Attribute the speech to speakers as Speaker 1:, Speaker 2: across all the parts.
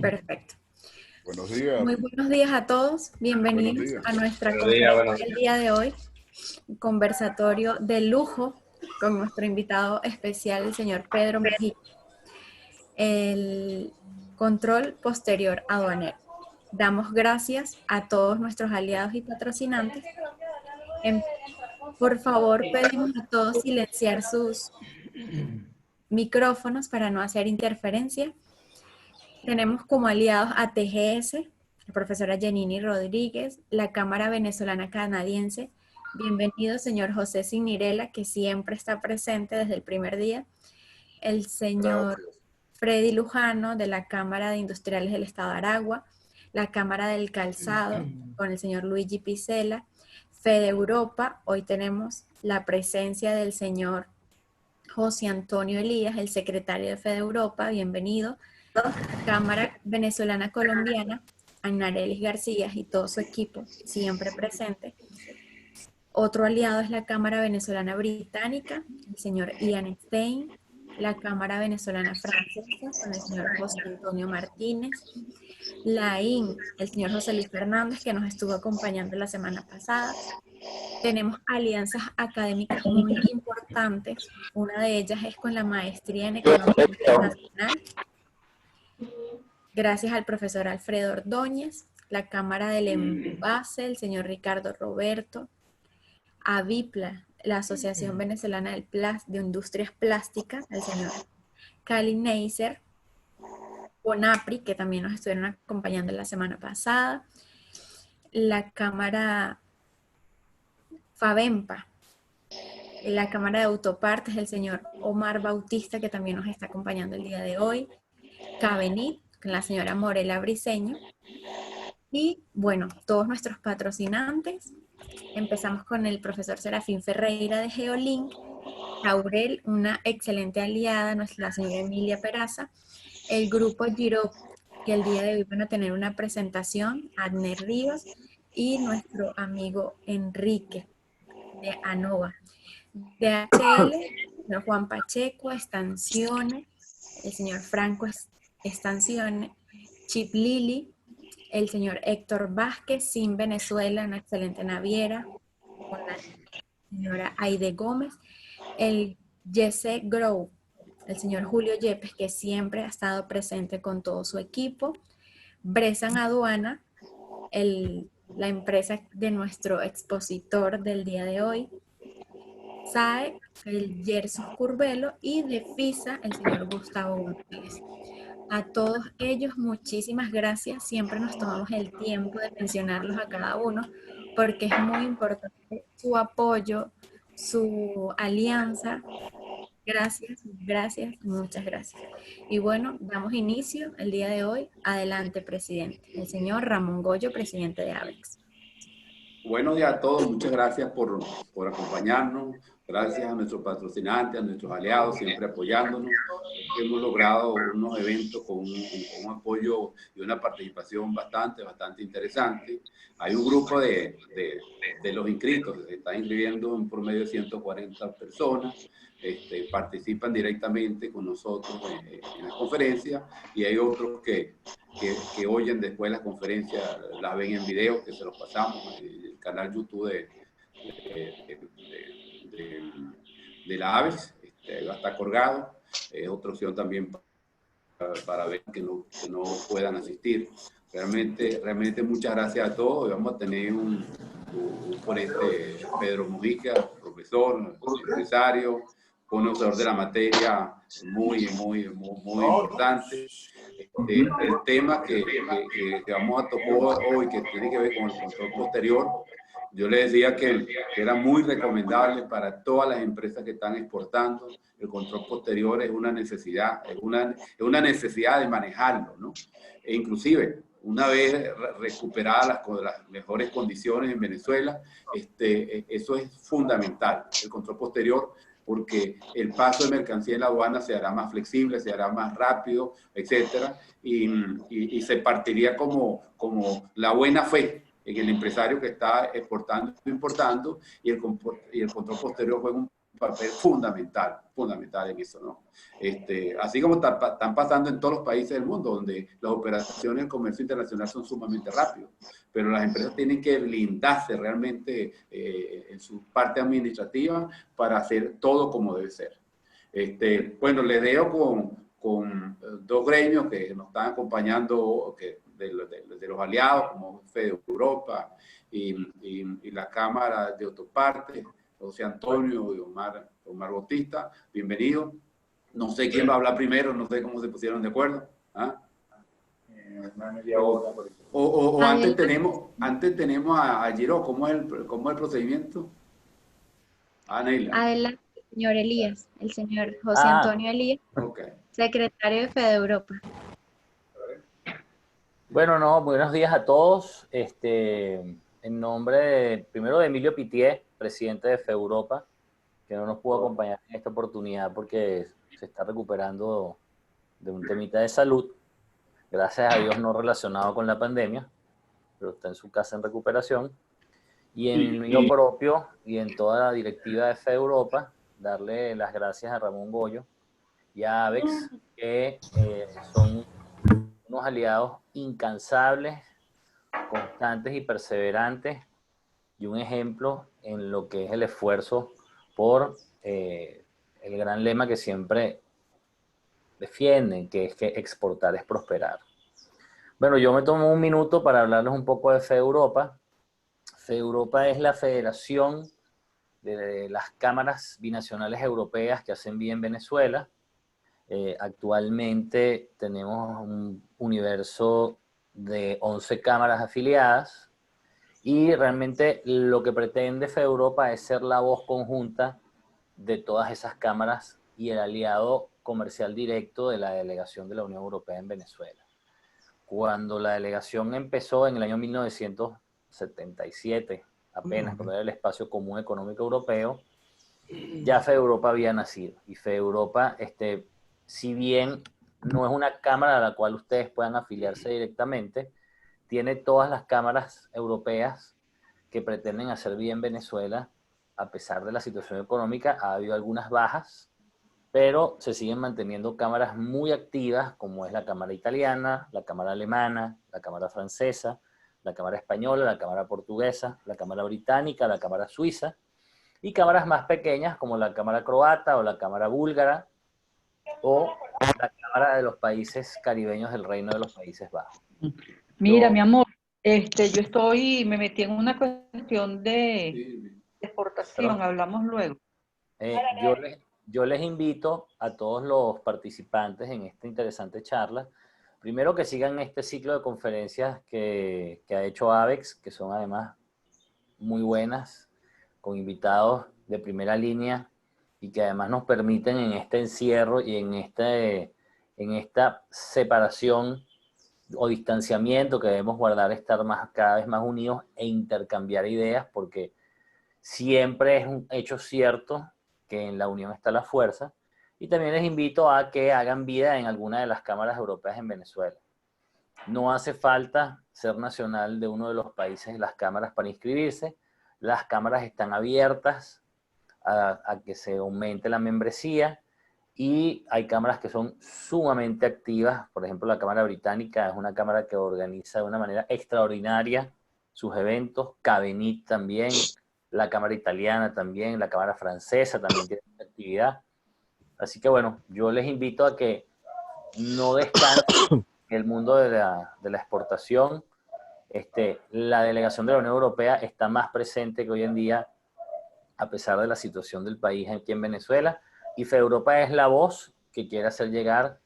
Speaker 1: Perfecto.
Speaker 2: Buenos días.
Speaker 1: Muy buenos días a todos. Bienvenidos
Speaker 2: Buenos días.
Speaker 1: a nuestra
Speaker 3: Buenos días,
Speaker 1: conferencia del día de hoy. Un conversatorio de lujo con nuestro invitado especial, el señor Pedro Mujica. El control posterior aduanero. Damos gracias a todos nuestros aliados y patrocinantes. Por favor, pedimos a todos silenciar sus micrófonos para no hacer interferencia. Tenemos como aliados a TGS, la profesora Janini Rodríguez, la Cámara Venezolana Canadiense. Bienvenido, señor José Cignirela, que siempre está presente desde el primer día. El señor Freddy Lujano, de la Cámara de Industriales del Estado de Aragua. La Cámara del Calzado, con el señor Luigi Picela. Fede Europa, hoy tenemos la presencia del señor José Antonio Elías, el secretario de Fede Europa. Bienvenido. Cámara Venezolana Colombiana, Anarelis García y todo su equipo, siempre presente. Otro aliado es la Cámara Venezolana Británica, el señor Ian Stein, la Cámara Venezolana Francesa, con el señor José Antonio Martínez, la IN, el señor José Luis Fernández, que nos estuvo acompañando la semana pasada. Tenemos alianzas académicas muy importantes, una de ellas es con la Maestría en Economía Internacional, gracias al profesor Alfredo Ordóñez, la Cámara del Envase, el señor Ricardo Roberto, AVIPLA, la Asociación Venezolana de Industrias Plásticas, el señor Cali Neisser, CONAPRI, que también nos estuvieron acompañando la semana pasada, la Cámara FABEMPA, la Cámara de Autopartes, el señor Omar Bautista, que también nos está acompañando el día de hoy, CABENIT, con la señora Morela Briceño, y bueno, todos nuestros patrocinantes. Empezamos con el profesor Serafín Ferreira de Geolink, Laurel, una excelente aliada, la señora Emilia Peraza, el grupo Giro, que el día de hoy van a tener una presentación, Adner Ríos, y nuestro amigo Enrique de ANOVA. DHL, el señor Juan Pacheco, Estancione, el señor Franco Estancione, Chip Lili, el señor Héctor Vázquez, Sin Venezuela, una excelente naviera, con la señora Aide Gómez, el Jesse Grow, el señor Julio Yepes, que siempre ha estado presente con todo su equipo, Bresan Aduana, la empresa de nuestro expositor del día de hoy, SAE, el Gerson Curvelo, y de FISA, el señor Gustavo González. A todos ellos, muchísimas gracias. Siempre nos tomamos el tiempo de mencionarlos a cada uno, porque es muy importante su apoyo, su alianza. Gracias, gracias, muchas gracias. Y bueno, damos inicio el día de hoy. Adelante, presidente. El señor Ramón Goyo, presidente de ABEX.
Speaker 3: Buenos días a todos, muchas gracias por acompañarnos, gracias a nuestros patrocinantes, a nuestros aliados, siempre apoyándonos. Hemos logrado unos eventos con un apoyo y una participación bastante interesante. Hay un grupo de los inscritos, se están inscribiendo en promedio de 140 personas, participan directamente con nosotros en la conferencia, y hay otros que oyen después la conferencia, la ven en video, que se los pasamos en el canal YouTube de la ABEX, va a estar colgado. Es otra opción también para ver que no puedan asistir. Realmente muchas gracias a todos. Hoy vamos a tener un ponente, Pedro Mujica, profesor, empresario, conocedor de la materia muy importante. El tema que vamos a tocar hoy, que tiene que ver con el control posterior, yo les decía que era muy recomendable para todas las empresas que están exportando. El control posterior es una necesidad, es una necesidad de manejarlo, ¿no? E inclusive, una vez recuperadas las mejores condiciones en Venezuela, eso es fundamental, el control posterior, porque el paso de mercancía en la aduana se hará más flexible, se hará más rápido, etcétera, y se partiría como la buena fe en el empresario que está exportando e importando, y el control posterior juega un papel fundamental en eso, ¿no? Así como están pasando en todos los países del mundo, donde las operaciones del comercio internacional son sumamente rápidas, pero las empresas tienen que blindarse realmente en su parte administrativa para hacer todo como debe ser. Bueno, les dejo con dos gremios que nos están acompañando de los aliados, como Fede Europa y la Cámara de Autopartes, José Antonio y Omar Bautista. Bienvenido. No sé quién va a hablar primero, no sé cómo se pusieron de acuerdo. ¿Ah?
Speaker 2: Una media hora.
Speaker 3: O antes tenemos a Giro. ¿Cómo es el procedimiento? Neila.
Speaker 1: Adelante, señor Elías, el señor José Antonio Elías,
Speaker 3: Okay.
Speaker 1: secretario de Fede Europa.
Speaker 2: Bueno, no, buenos días a todos. En nombre primero de Emilio Pitié, presidente de Fede Europa, que no nos pudo acompañar en esta oportunidad porque se está recuperando de un temita de salud, gracias a Dios no relacionado con la pandemia, pero está en su casa en recuperación. Y en el mío propio y en toda la directiva de Fede Europa, darle las gracias a Ramón Goyo y a Avex, que son unos aliados incansables, constantes y perseverantes, y un ejemplo en lo que es el esfuerzo por el gran lema que siempre defienden, que es que exportar es prosperar. Bueno, yo me tomo un minuto para hablarles un poco de Fede Europa. Fede Europa es la federación de las cámaras binacionales europeas que hacen bien Venezuela. Actualmente tenemos un universo de 11 cámaras afiliadas y realmente lo que pretende Fede Europa es ser la voz conjunta de todas esas cámaras y el aliado comercial directo de la delegación de la Unión Europea en Venezuela. Cuando la delegación empezó en el año 1977, apenas por el Espacio Común Económico Europeo, ya Fede Europa había nacido. Y Fede Europa, si bien no es una cámara a la cual ustedes puedan afiliarse directamente, tiene todas las cámaras europeas que pretenden hacer bien Venezuela. A pesar de la situación económica, ha habido algunas bajas, pero se siguen manteniendo cámaras muy activas, como es la cámara italiana, la cámara alemana, la cámara francesa, la cámara española, la cámara portuguesa, la cámara británica, la cámara suiza, y cámaras más pequeñas como la cámara croata o la cámara búlgara o la cámara de los países caribeños del Reino de los Países Bajos.
Speaker 4: Mira, mi amor, me metí en una cuestión de exportación,
Speaker 2: Perdón.
Speaker 4: hablamos luego.
Speaker 2: Yo les invito a todos los participantes en esta interesante charla, primero que sigan este ciclo de conferencias que ha hecho AVEX, que son además muy buenas, con invitados de primera línea y que además nos permiten en este encierro y en esta separación o distanciamiento que debemos guardar, estar cada vez más unidos e intercambiar ideas, porque siempre es un hecho cierto que en la unión está la fuerza. Y también les invito a que hagan vida en alguna de las cámaras europeas en Venezuela. No hace falta ser nacional de uno de los países de las cámaras para inscribirse. Las cámaras están abiertas a que se aumente la membresía y hay cámaras que son sumamente activas. Por ejemplo, la Cámara Británica es una cámara que organiza de una manera extraordinaria sus eventos. Cabenit también, la Cámara Italiana también, la Cámara Francesa también tiene actividad. Así que bueno, yo les invito a que no descansen en el mundo de la exportación. La delegación de la Unión Europea está más presente que hoy en día, a pesar de la situación del país aquí en Venezuela, y Fede Europa es la voz que quiere hacer llegar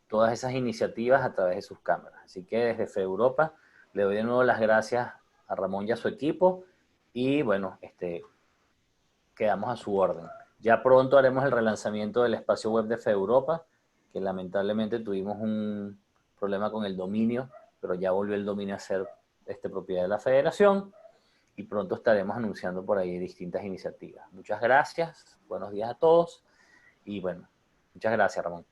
Speaker 2: todas esas iniciativas a través de sus cámaras. Así que desde Fede Europa le doy de nuevo las gracias a Ramón y a su equipo, y bueno, quedamos a su orden. Ya pronto haremos el relanzamiento del espacio web de Fede Europa, que lamentablemente tuvimos un problema con el dominio, pero ya volvió el dominio a ser propiedad de la federación y pronto estaremos anunciando por ahí distintas iniciativas. Muchas gracias, buenos días a todos y bueno, muchas gracias, Ramón.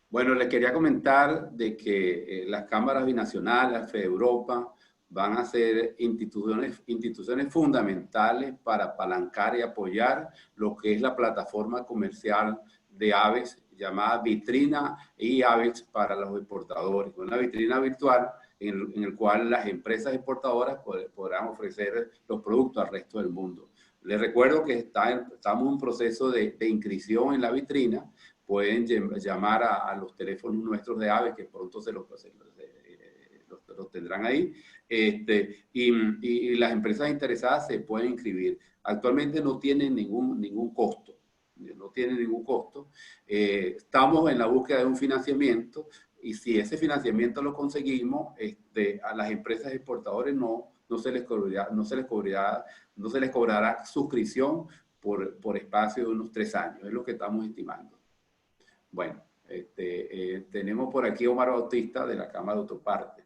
Speaker 3: Bueno, le quería comentar de que las cámaras binacionales, Fede Europa, van a ser instituciones fundamentales para apalancar y apoyar lo que es la plataforma comercial de AVEX, llamada Vitrina y AVEX para los exportadores. Una vitrina virtual en el cual las empresas exportadoras podrán ofrecer los productos al resto del mundo. Les recuerdo que estamos en un proceso de inscripción en la vitrina. Pueden llamar a los teléfonos nuestros de AVEX, que pronto los tendrán ahí, y las empresas interesadas se pueden inscribir. Actualmente no tienen ningún costo. No tiene ningún costo. Estamos en la búsqueda de un financiamiento y si ese financiamiento lo conseguimos, a las empresas exportadoras no se les cobrará suscripción por espacio de unos 3 años. Es lo que estamos estimando. Bueno, tenemos por aquí a Omar Bautista de la Cámara de Autoparte.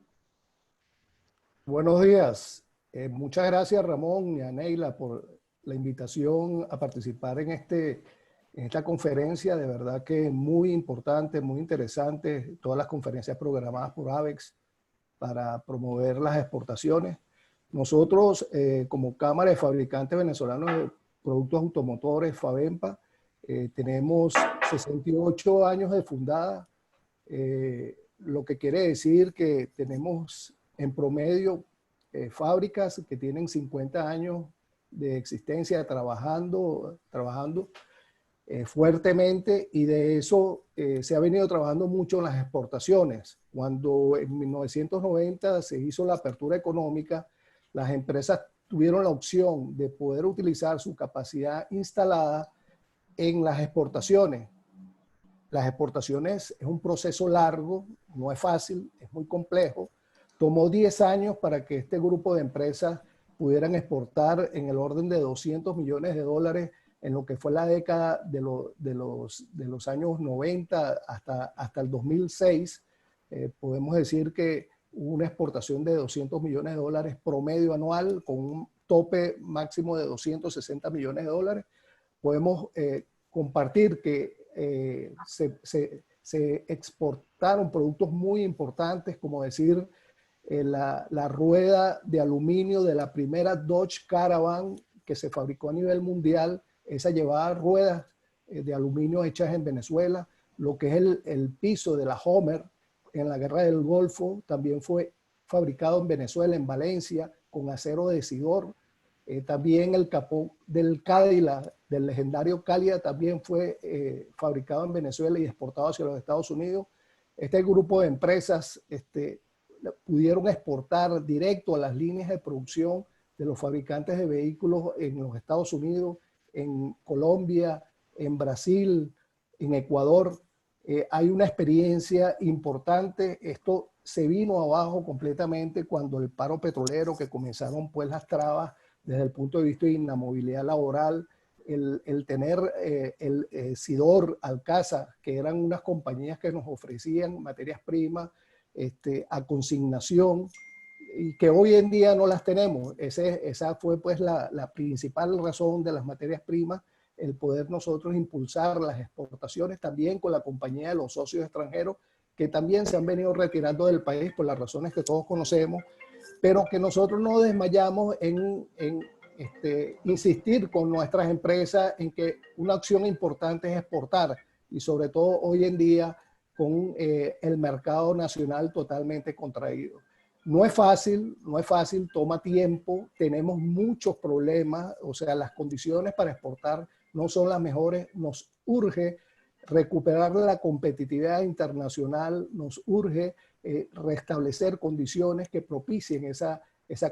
Speaker 5: Buenos días. Muchas gracias, Ramón y a Neila, por la invitación a participar en esta conferencia. De verdad que muy importante, muy interesante, todas las conferencias programadas por AVEX para promover las exportaciones. Nosotros, como Cámara de Fabricantes Venezolanos de Productos Automotores, FAVEMPA, tenemos 68 años de fundada, lo que quiere decir que tenemos en promedio fábricas que tienen 50 años de existencia trabajando fuertemente, y de eso se ha venido trabajando mucho en las exportaciones. Cuando en 1990 se hizo la apertura económica, las empresas tuvieron la opción de poder utilizar su capacidad instalada en las exportaciones. Las exportaciones es un proceso largo, no es fácil, es muy complejo. Tomó 10 años para que este grupo de empresas pudieran exportar en el orden de $200 millones en lo que fue la década de los años 90 hasta el 2006. Podemos decir que hubo una exportación de $200 millones promedio anual, con un tope máximo de $260 millones. Podemos compartir que se exportaron productos muy importantes, como decir, la rueda de aluminio de la primera Dodge Caravan que se fabricó a nivel mundial. Esa llevaba ruedas de aluminio hechas en Venezuela. Lo que es el piso de la Homer en la Guerra del Golfo también fue fabricado en Venezuela, en Valencia, con acero de Sidor. También el capó del Cadillac, del legendario Cadillac, también fue fabricado en Venezuela y exportado hacia los Estados Unidos. Este grupo de empresas pudieron exportar directo a las líneas de producción de los fabricantes de vehículos en los Estados Unidos, en Colombia, en Brasil, en Ecuador. Hay una experiencia importante. Esto se vino abajo completamente cuando el paro petrolero, que comenzaron pues las trabas desde el punto de vista de inamovilidad laboral, el tener el Sidor, Alcasa, que eran unas compañías que nos ofrecían materias primas a consignación, y que hoy en día no las tenemos. Esa fue pues la principal razón de las materias primas, el poder nosotros impulsar las exportaciones, también con la compañía de los socios extranjeros, que también se han venido retirando del país por las razones que todos conocemos, pero que nosotros no desmayamos en insistir con nuestras empresas en que una opción importante es exportar, y sobre todo hoy en día con el mercado nacional totalmente contraído. No es fácil, toma tiempo, tenemos muchos problemas, o sea, las condiciones para exportar no son las mejores. Nos urge recuperar la competitividad internacional, nos urge restablecer condiciones que propicien esa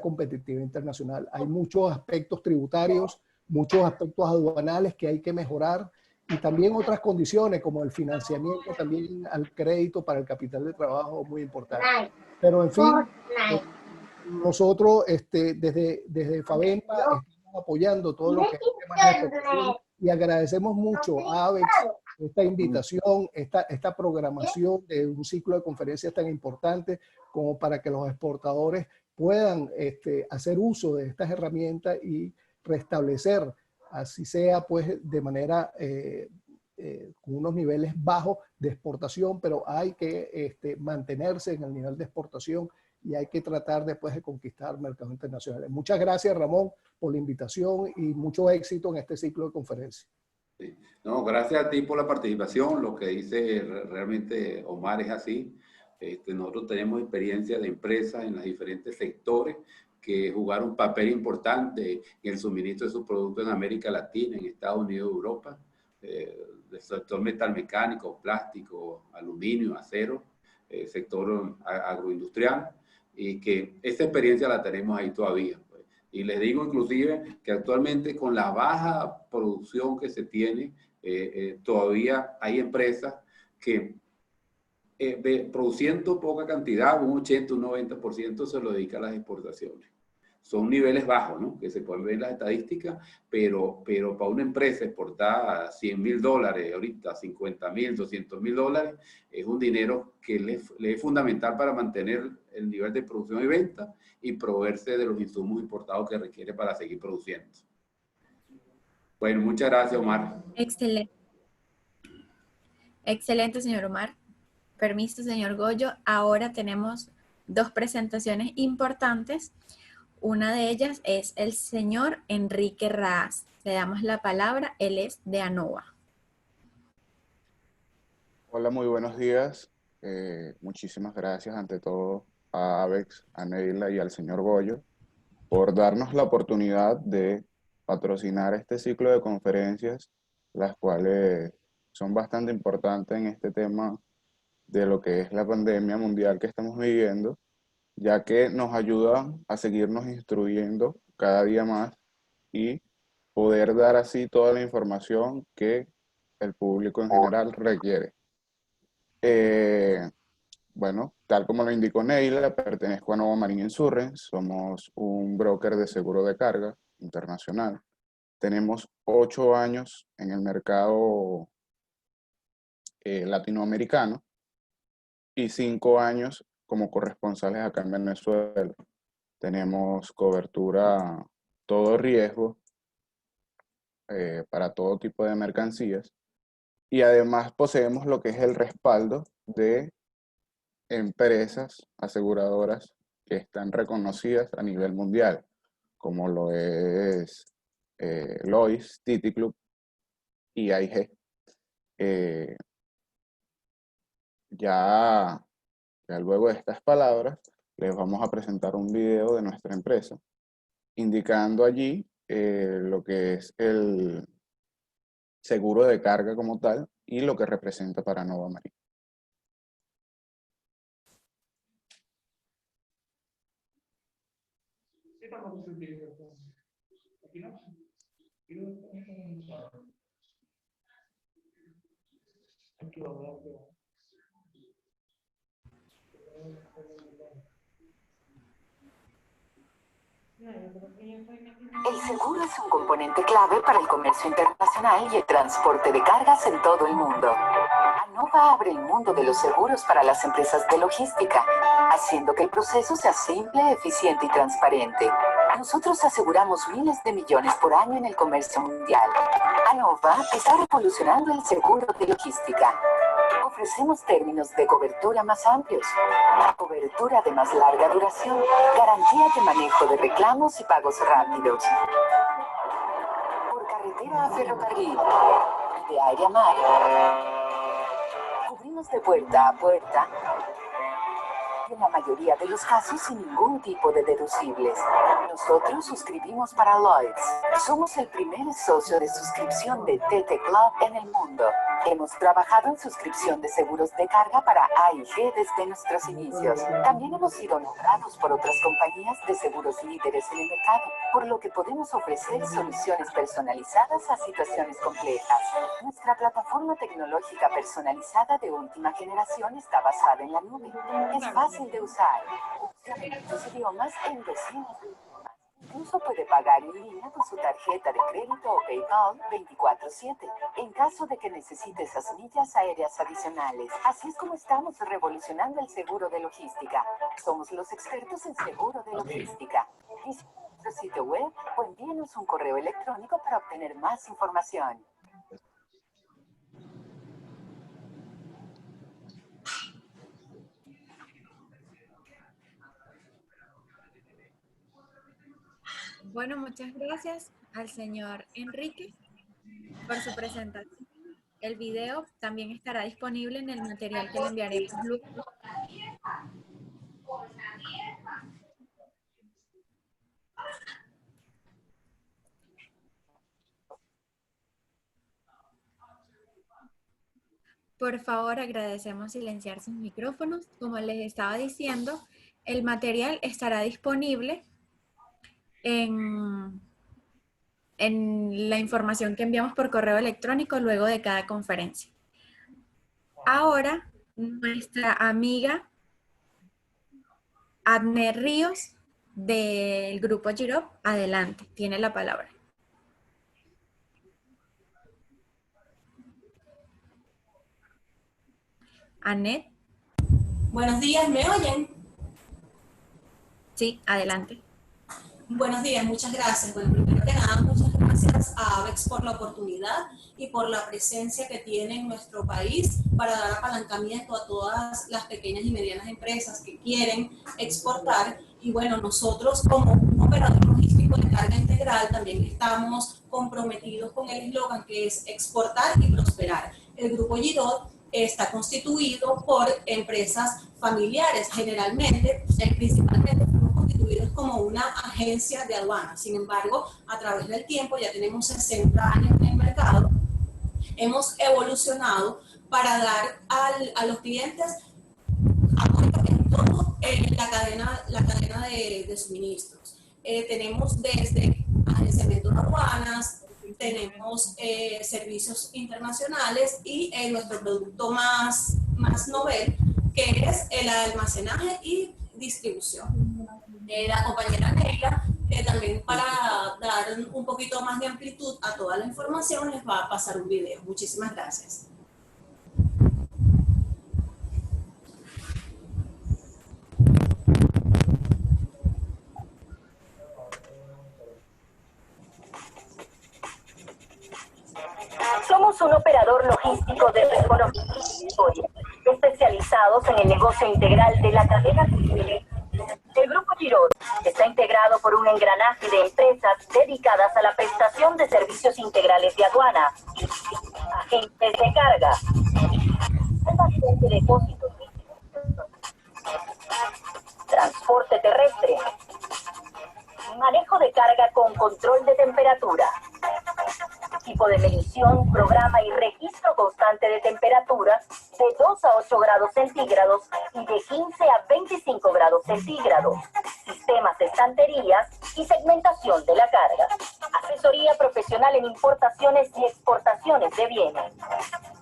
Speaker 5: competitividad internacional. Hay muchos aspectos tributarios, muchos aspectos aduanales que hay que mejorar, y también otras condiciones como el financiamiento también al crédito para el capital de trabajo, muy importante. Pero en fin, nosotros desde FAVEMPA estamos apoyando todo lo que es temas de exportación, y agradecemos mucho a AVEX esta invitación, esta programación de un ciclo de conferencias tan importante como para que los exportadores puedan hacer uso de estas herramientas y restablecer, así sea pues de manera con unos niveles bajos de exportación, pero hay que mantenerse en el nivel de exportación y hay que tratar después de conquistar mercados internacionales. Muchas gracias, Ramón, por la invitación y mucho éxito en este ciclo de conferencias.
Speaker 3: Sí. No, gracias a ti por la participación. Lo que dice realmente Omar es así. Nosotros tenemos experiencia de empresas en los diferentes sectores que jugaron un papel importante en el suministro de sus productos en América Latina, en Estados Unidos, Europa, del sector metalmecánico, plástico, aluminio, acero, sector agroindustrial, y que esa experiencia la tenemos ahí todavía. Y les digo inclusive que actualmente con la baja producción que se tiene, todavía hay empresas que produciendo poca cantidad, un 80, un 90% se lo dedica a las exportaciones. Son niveles bajos, ¿no? Que se pueden ver en las estadísticas, pero para una empresa exportar $100.000, ahorita $50.000, $200.000, es un dinero que le es fundamental para mantener el nivel de producción y venta y proveerse de los insumos importados que requiere para seguir produciendo. Bueno, muchas gracias, Omar.
Speaker 1: Excelente. Excelente, señor Omar. Permiso, señor Goyo. Ahora tenemos dos presentaciones importantes. Una de ellas es el señor Enrique Raaz. Le damos la palabra, él es de ANOVA.
Speaker 6: Hola, muy buenos días. Muchísimas gracias ante todo a ABEX, a Neila y al señor Goyo por darnos la oportunidad de patrocinar este ciclo de conferencias, las cuales son bastante importantes en este tema de lo que es la pandemia mundial que estamos viviendo, ya que nos ayudan a seguirnos instruyendo cada día más y poder dar así toda la información que el público en general requiere. Bueno, tal como lo indicó Neila, pertenezco a Nova Marine Insurance, somos un broker de seguro de carga internacional. Tenemos 8 años en el mercado latinoamericano y 5 años como corresponsales acá en Venezuela. Tenemos cobertura todo riesgo para todo tipo de mercancías y además poseemos lo que es el respaldo de empresas aseguradoras que están reconocidas a nivel mundial, como lo es Lois, Titi Club y AIG. Ya luego de estas palabras, les vamos a presentar un video de nuestra empresa, indicando allí lo que es el seguro de carga como tal y lo que representa para Nova Marine.
Speaker 7: El seguro es un componente clave para el comercio internacional y el transporte de cargas en todo el mundo. ANOVA abre el mundo de los seguros para las empresas de logística, haciendo que el proceso sea simple, eficiente y transparente. Nosotros aseguramos miles de millones por año en el comercio mundial. ANOVA está revolucionando el seguro de logística. Ofrecemos términos de cobertura más amplios, cobertura de más larga duración, garantía de manejo de reclamos y pagos rápidos. Por carretera a ferrocarril, de aire a mar, cubrimos de puerta a puerta, y en la mayoría de los casos sin ningún tipo de deducibles. Nosotros suscribimos para Lloyds. Somos el primer socio de suscripción de TT Club en el mundo. Hemos trabajado en suscripción de seguros de carga para AIG desde nuestros inicios. También hemos sido nombrados por otras compañías de seguros líderes en el mercado, por lo que podemos ofrecer soluciones personalizadas a situaciones complejas. Nuestra plataforma tecnológica personalizada de última generación está basada en la nube. Es fácil de usar. Funciona en muchos idiomas en 200 idiomas. Incluso puede pagar en línea con su tarjeta de crédito o PayPal 24/7, en caso de que necesite esas millas aéreas adicionales. Así es como estamos revolucionando el seguro de logística. Somos los expertos en seguro de logística. Visite nuestro sitio web o envíenos un correo electrónico para obtener más información.
Speaker 1: Bueno, muchas gracias al señor Enrique por su presentación. El video también estará disponible en el material que le enviaremos luego. Por favor, agradecemos silenciar sus micrófonos. Como les estaba diciendo, el material estará disponible en la información que enviamos por correo electrónico luego de cada conferencia. Ahora, nuestra amiga Adne Ríos del Grupo Girop, adelante, tiene la palabra. Anet.
Speaker 8: Buenos días, ¿me oyen?
Speaker 1: Sí, adelante.
Speaker 8: Buenos días, muchas gracias. Bueno, primero que nada, muchas gracias a AVEX por la oportunidad y por la presencia que tiene en nuestro país para dar apalancamiento a todas las pequeñas y medianas empresas que quieren exportar. Y bueno, nosotros como un operador logístico de carga integral también estamos comprometidos con el eslogan que es exportar y prosperar. El Grupo Girot está constituido por empresas familiares, generalmente, principalmente constituidos como una agencia de aduana. Sin embargo, a través del tiempo, ya tenemos 60 años en el mercado, hemos evolucionado para dar a los clientes apoyo en toda la cadena de suministros. Tenemos desde agenciamiento de aduanas, tenemos servicios internacionales y nuestro producto más novel, que es el almacenaje y distribución. La compañera Neila, también para dar un poquito más de amplitud a toda la información, les va a pasar un video. Muchísimas gracias.
Speaker 9: Somos un operador logístico de reconocida historia, especializados en el negocio integral de la cadena suministro. El Grupo Girot está integrado por un engranaje de empresas dedicadas a la prestación de servicios integrales de aduana, agentes de carga, almacén de depósitos, transporte terrestre, manejo de carga con control de temperatura, equipo de medición, programa y registro constante de temperaturas de 2 a 8 grados centígrados y de 15 a 25 grados centígrados, sistemas de estanterías y segmentación de la carga, asesoría profesional en importaciones y exportaciones de bienes.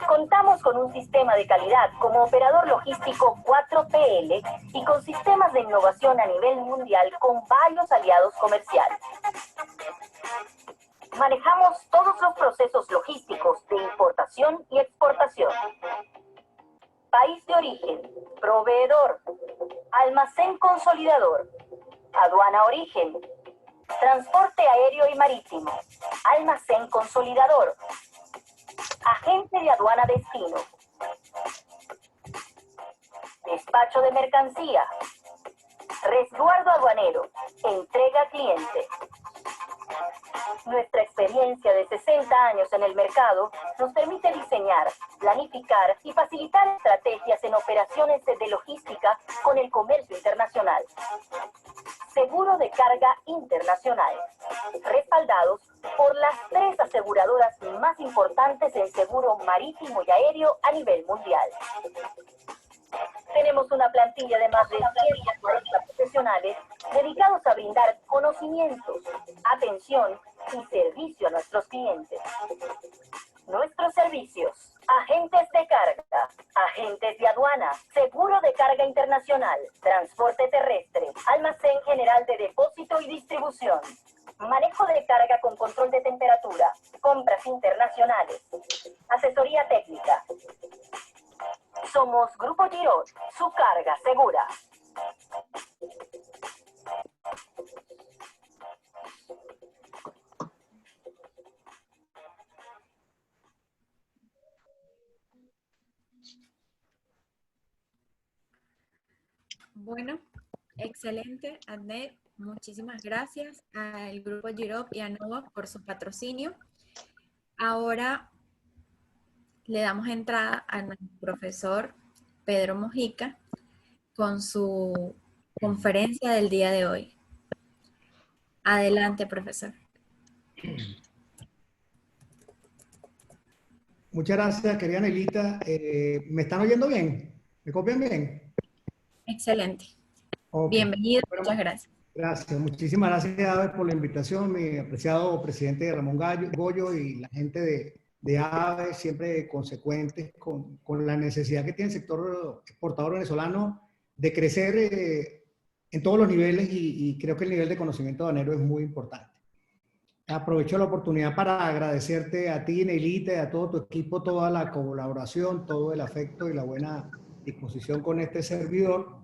Speaker 9: Contamos con un sistema de calidad como operador logístico 4PL y con sistemas de innovación a nivel mundial con varios aliados comerciales. Manejamos todos los procesos logísticos de importación y exportación. País de origen, proveedor, almacén consolidador, aduana origen, transporte aéreo y marítimo, almacén consolidador, agente de aduana destino, despacho de mercancía, resguardo aduanero, entrega a cliente. Nuestra experiencia de 60 años en el mercado nos permite diseñar, planificar y facilitar estrategias en operaciones de logística con el comercio internacional. Seguro de carga internacional, respaldados por las 3 aseguradoras más importantes en seguro marítimo y aéreo a nivel mundial. Tenemos una plantilla de más de 140 profesionales dedicados a brindar conocimientos, atención y servicio a nuestros clientes. Nuestros servicios: agentes de carga, agentes de aduana, seguro de carga internacional, transporte terrestre, almacén general de depósito y distribución, manejo de carga con control de temperatura, compras internacionales, asesoría técnica. Somos Grupo Girot, su carga segura.
Speaker 1: Bueno, excelente, Adnet. Muchísimas gracias al Grupo Girop y a Nova por su patrocinio. Ahora le damos entrada a nuestro profesor Pedro Mojica con su conferencia del día de hoy. Adelante, profesor.
Speaker 10: Muchas gracias, querida Nelita. ¿Me están oyendo bien? ¿Me copian bien?
Speaker 1: Excelente.
Speaker 10: Okay.
Speaker 1: Bienvenido,
Speaker 10: Bueno,
Speaker 1: muchas gracias.
Speaker 10: Gracias, muchísimas gracias Aves por la invitación, mi apreciado presidente Ramón Goyo y la gente de Aves, siempre consecuentes con la necesidad que tiene el sector exportador venezolano de crecer en todos los niveles y creo que el nivel de conocimiento aduanero es muy importante. Aprovecho la oportunidad para agradecerte a ti, Neilita, y a todo tu equipo, toda la colaboración, todo el afecto y la buena disposición con este servidor.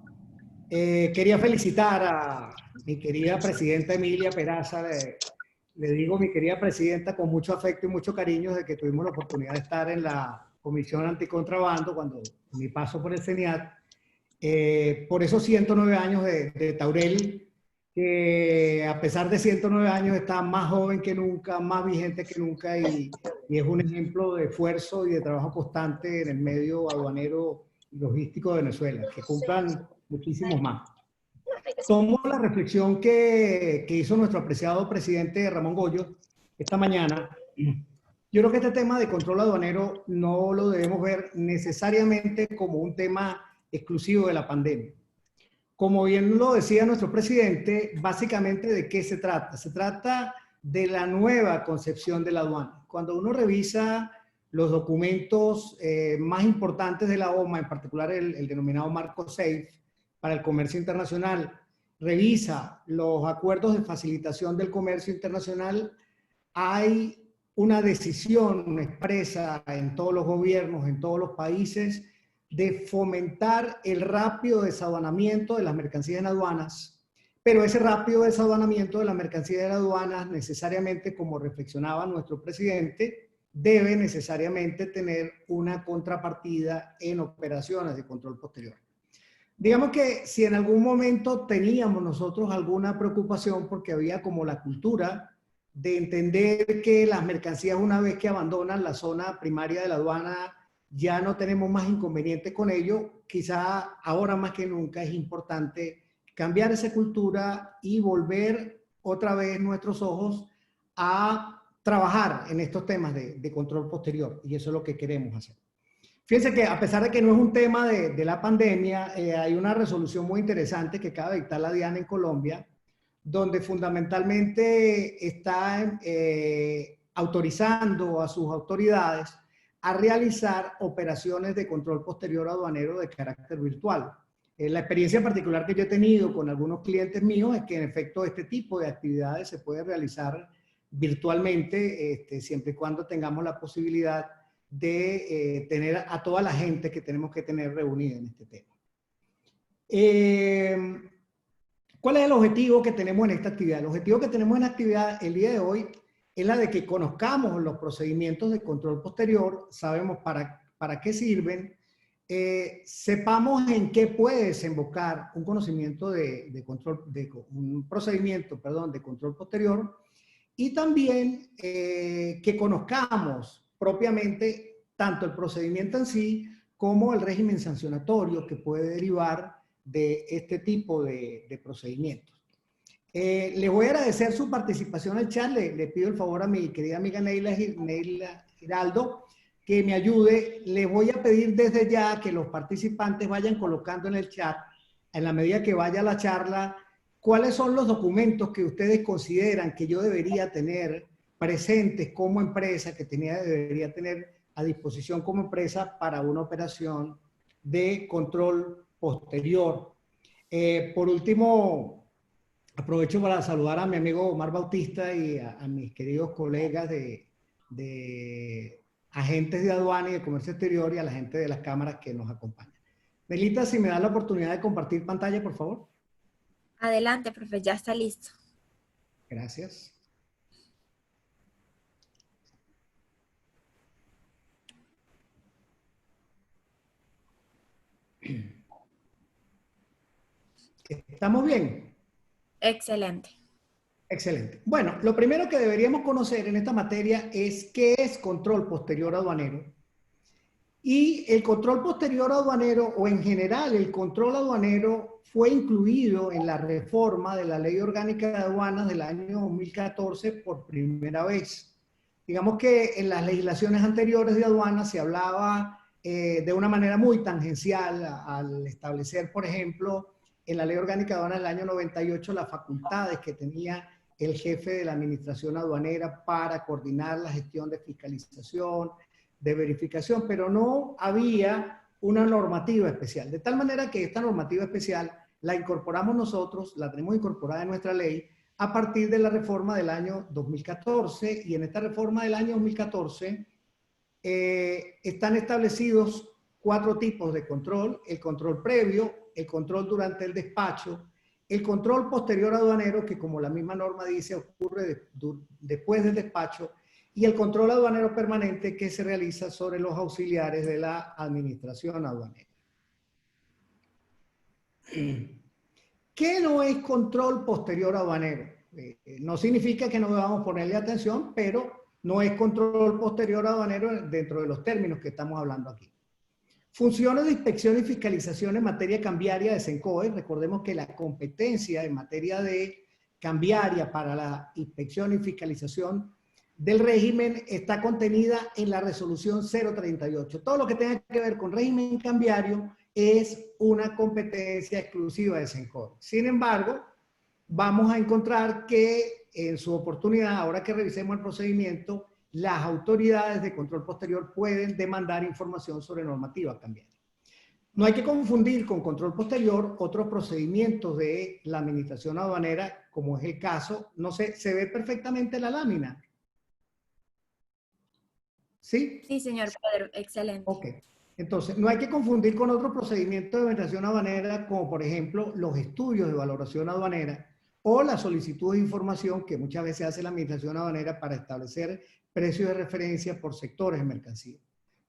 Speaker 10: Quería felicitar a mi querida presidenta Emilia Peraza. Le digo mi querida presidenta con mucho afecto y mucho cariño de que tuvimos la oportunidad de estar en la Comisión Anticontrabando cuando mi paso por el CENIAT. Por esos 109 años de Taurel, que a pesar de 109 años está más joven que nunca, más vigente que nunca y es un ejemplo de esfuerzo y de trabajo constante en el medio aduanero y logístico de Venezuela. Que cumplan muchísimos más. Tomo la reflexión que hizo nuestro apreciado presidente Ramón Goyo esta mañana. Yo creo que este tema de control aduanero no lo debemos ver necesariamente como un tema exclusivo de la pandemia. Como bien lo decía nuestro presidente, básicamente ¿de qué se trata? Se trata de la nueva concepción de la aduana. Cuando uno revisa los documentos más importantes de la OMA, en particular el denominado Marco SAFE, para el comercio internacional, revisa los acuerdos de facilitación del comercio internacional, hay una decisión expresa en todos los gobiernos, en todos los países, de fomentar el rápido desaduanamiento de las mercancías en aduanas, pero ese rápido desaduanamiento de las mercancías en aduanas necesariamente, como reflexionaba nuestro presidente, debe necesariamente tener una contrapartida en operaciones de control posterior. Digamos que si en algún momento teníamos nosotros alguna preocupación porque había como la cultura de entender que las mercancías una vez que abandonan la zona primaria de la aduana ya no tenemos más inconveniente con ello, quizá ahora más que nunca es importante cambiar esa cultura y volver otra vez nuestros ojos a trabajar en estos temas de control posterior y eso es lo que queremos hacer. Fíjense que a pesar de que no es un tema de la pandemia, hay una resolución muy interesante que acaba de dictar la DIAN en Colombia, donde fundamentalmente está autorizando a sus autoridades a realizar operaciones de control posterior aduanero de carácter virtual. La experiencia particular que yo he tenido con algunos clientes míos es que en efecto este tipo de actividades se puede realizar virtualmente, siempre y cuando tengamos la posibilidad de tener a toda la gente que tenemos que tener reunida en este tema. ¿Cuál es el objetivo que tenemos en esta actividad? El objetivo que tenemos en la actividad el día de hoy es la de que conozcamos los procedimientos de control posterior, sabemos para qué sirven, sepamos en qué puede desembocar un conocimiento un procedimiento, perdón, de control posterior y también que conozcamos propiamente tanto el procedimiento en sí como el régimen sancionatorio que puede derivar de este tipo de procedimientos. Les voy a agradecer su participación en el chat, le pido el favor a mi querida amiga Neila Giraldo que me ayude. Les voy a pedir desde ya que los participantes vayan colocando en el chat, en la medida que vaya la charla, cuáles son los documentos que ustedes consideran que yo debería tener presentes como empresa, que debería tener a disposición como empresa para una operación de control posterior. Por último, aprovecho para saludar a mi amigo Omar Bautista y a mis queridos colegas de agentes de aduana y de comercio exterior y a la gente de las cámaras que nos acompañan. Nelita, si me da la oportunidad de compartir pantalla, por favor.
Speaker 1: Adelante, profe, ya está listo.
Speaker 10: Gracias. ¿Estamos bien?
Speaker 1: Excelente.
Speaker 10: Excelente. Bueno, lo primero que deberíamos conocer en esta materia es qué es control posterior aduanero. Y el control posterior aduanero, o en general el control aduanero, fue incluido en la reforma de la Ley Orgánica de Aduanas del año 2014 por primera vez. Digamos que en las legislaciones anteriores de aduanas se hablaba de una manera muy tangencial al establecer, por ejemplo, en la Ley Orgánica de Aduanas del año 98 las facultades que tenía el jefe de la administración aduanera para coordinar la gestión de fiscalización, de verificación, pero no había una normativa especial. De tal manera que esta normativa especial la incorporamos nosotros, la tenemos incorporada en nuestra ley a partir de la reforma del año 2014, y en esta reforma del año 2014 están establecidos 4 tipos de control: el control previo, el control durante el despacho, el control posterior aduanero, que como la misma norma dice ocurre después del despacho, y el control aduanero permanente, que se realiza sobre los auxiliares de la administración aduanera. ¿Qué no es control posterior aduanero? No significa que no debamos ponerle atención, pero no es control posterior aduanero dentro de los términos que estamos hablando aquí. Funciones de inspección y fiscalización en materia cambiaria de SENCOE. Recordemos que la competencia en materia de cambiaria para la inspección y fiscalización del régimen está contenida en la resolución 038. Todo lo que tenga que ver con régimen cambiario es una competencia exclusiva de SENCOE. Sin embargo, vamos a encontrar que en su oportunidad, ahora que revisemos el procedimiento, las autoridades de control posterior pueden demandar información sobre normativa cambiaria. No hay que confundir con control posterior otros procedimientos de la administración aduanera, como es el caso, no sé, se ve perfectamente la lámina. ¿Sí?
Speaker 1: Sí, señor Pedro, excelente.
Speaker 10: Ok. Entonces, no hay que confundir con otros procedimientos de administración aduanera, como por ejemplo los estudios de valoración aduanera o la solicitud de información que muchas veces hace la administración aduanera para establecer precios de referencia por sectores de mercancía.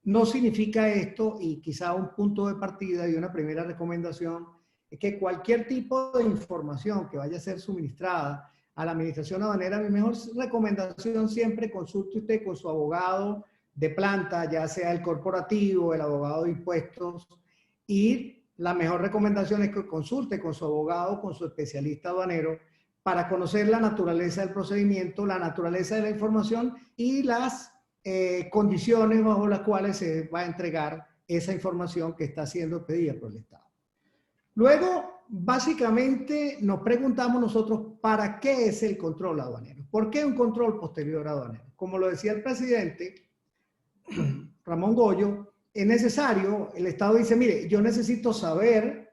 Speaker 10: No significa esto, y quizá un punto de partida y una primera recomendación, es que cualquier tipo de información que vaya a ser suministrada a la administración aduanera, mi mejor recomendación siempre consulte usted con su abogado de planta, ya sea el corporativo, el abogado de impuestos, y la mejor recomendación es que consulte con su abogado, con su especialista aduanero, para conocer la naturaleza del procedimiento, la naturaleza de la información y las condiciones bajo las cuales se va a entregar esa información que está siendo pedida por el Estado. Luego, básicamente, nos preguntamos nosotros, ¿para qué es el control aduanero? ¿Por qué un control posterior aduanero? Como lo decía el presidente Ramón Goyo, es necesario, el Estado dice, mire, yo necesito saber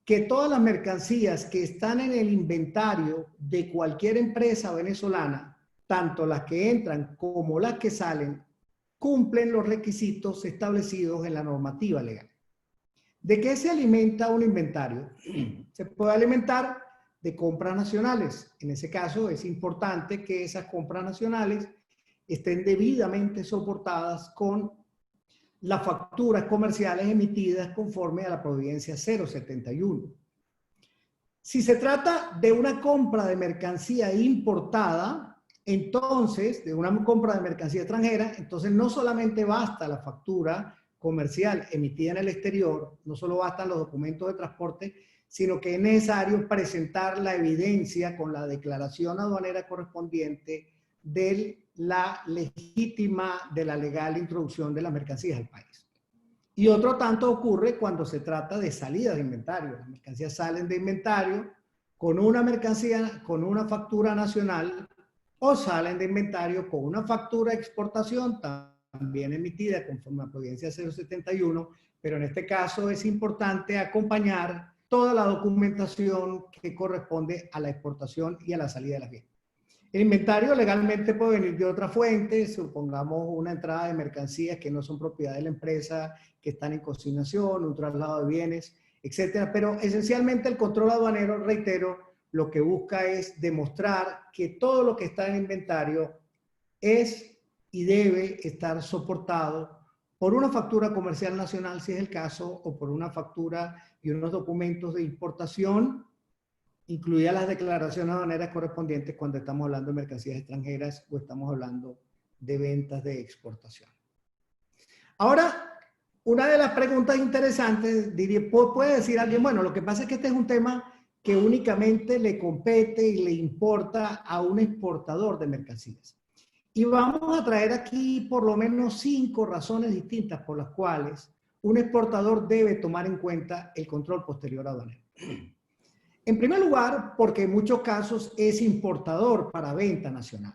Speaker 10: que todas las mercancías que están en el inventario de cualquier empresa venezolana, tanto las que entran como las que salen, cumplen los requisitos establecidos en la normativa legal. ¿De qué se alimenta un inventario? Se puede alimentar de compras nacionales. En ese caso es importante que esas compras nacionales estén debidamente soportadas con las facturas comerciales emitidas conforme a la Providencia 071. Si se trata de una compra de mercancía importada, entonces, de una compra de mercancía extranjera, entonces no solamente basta la factura comercial emitida en el exterior, no solo bastan los documentos de transporte, sino que es necesario presentar la evidencia con la declaración aduanera correspondiente de la legítima, de la legal introducción de las mercancías al país. Y otro tanto ocurre cuando se trata de salida de inventario. Las mercancías salen de inventario con una mercancía, con una factura nacional, o salen de inventario con una factura de exportación también emitida conforme a Providencia 071, pero en este caso es importante acompañar toda la documentación que corresponde a la exportación y a la salida de las bienes. El inventario legalmente puede venir de otra fuente, supongamos una entrada de mercancías que no son propiedad de la empresa, que están en consignación, un traslado de bienes, etcétera. Pero esencialmente el control aduanero, reitero, lo que busca es demostrar que todo lo que está en el inventario es y debe estar soportado por una factura comercial nacional, si es el caso, o por una factura y unos documentos de importación incluidas las declaraciones aduaneras correspondientes cuando estamos hablando de mercancías extranjeras o estamos hablando de ventas de exportación. Ahora, una de las preguntas interesantes, puede decir alguien, bueno, lo que pasa es que este es un tema que únicamente le compete y le importa a un exportador de mercancías. Y vamos a traer aquí por lo menos 5 razones distintas por las cuales un exportador debe tomar en cuenta el control posterior aduanero. En primer lugar, porque en muchos casos es importador para venta nacional.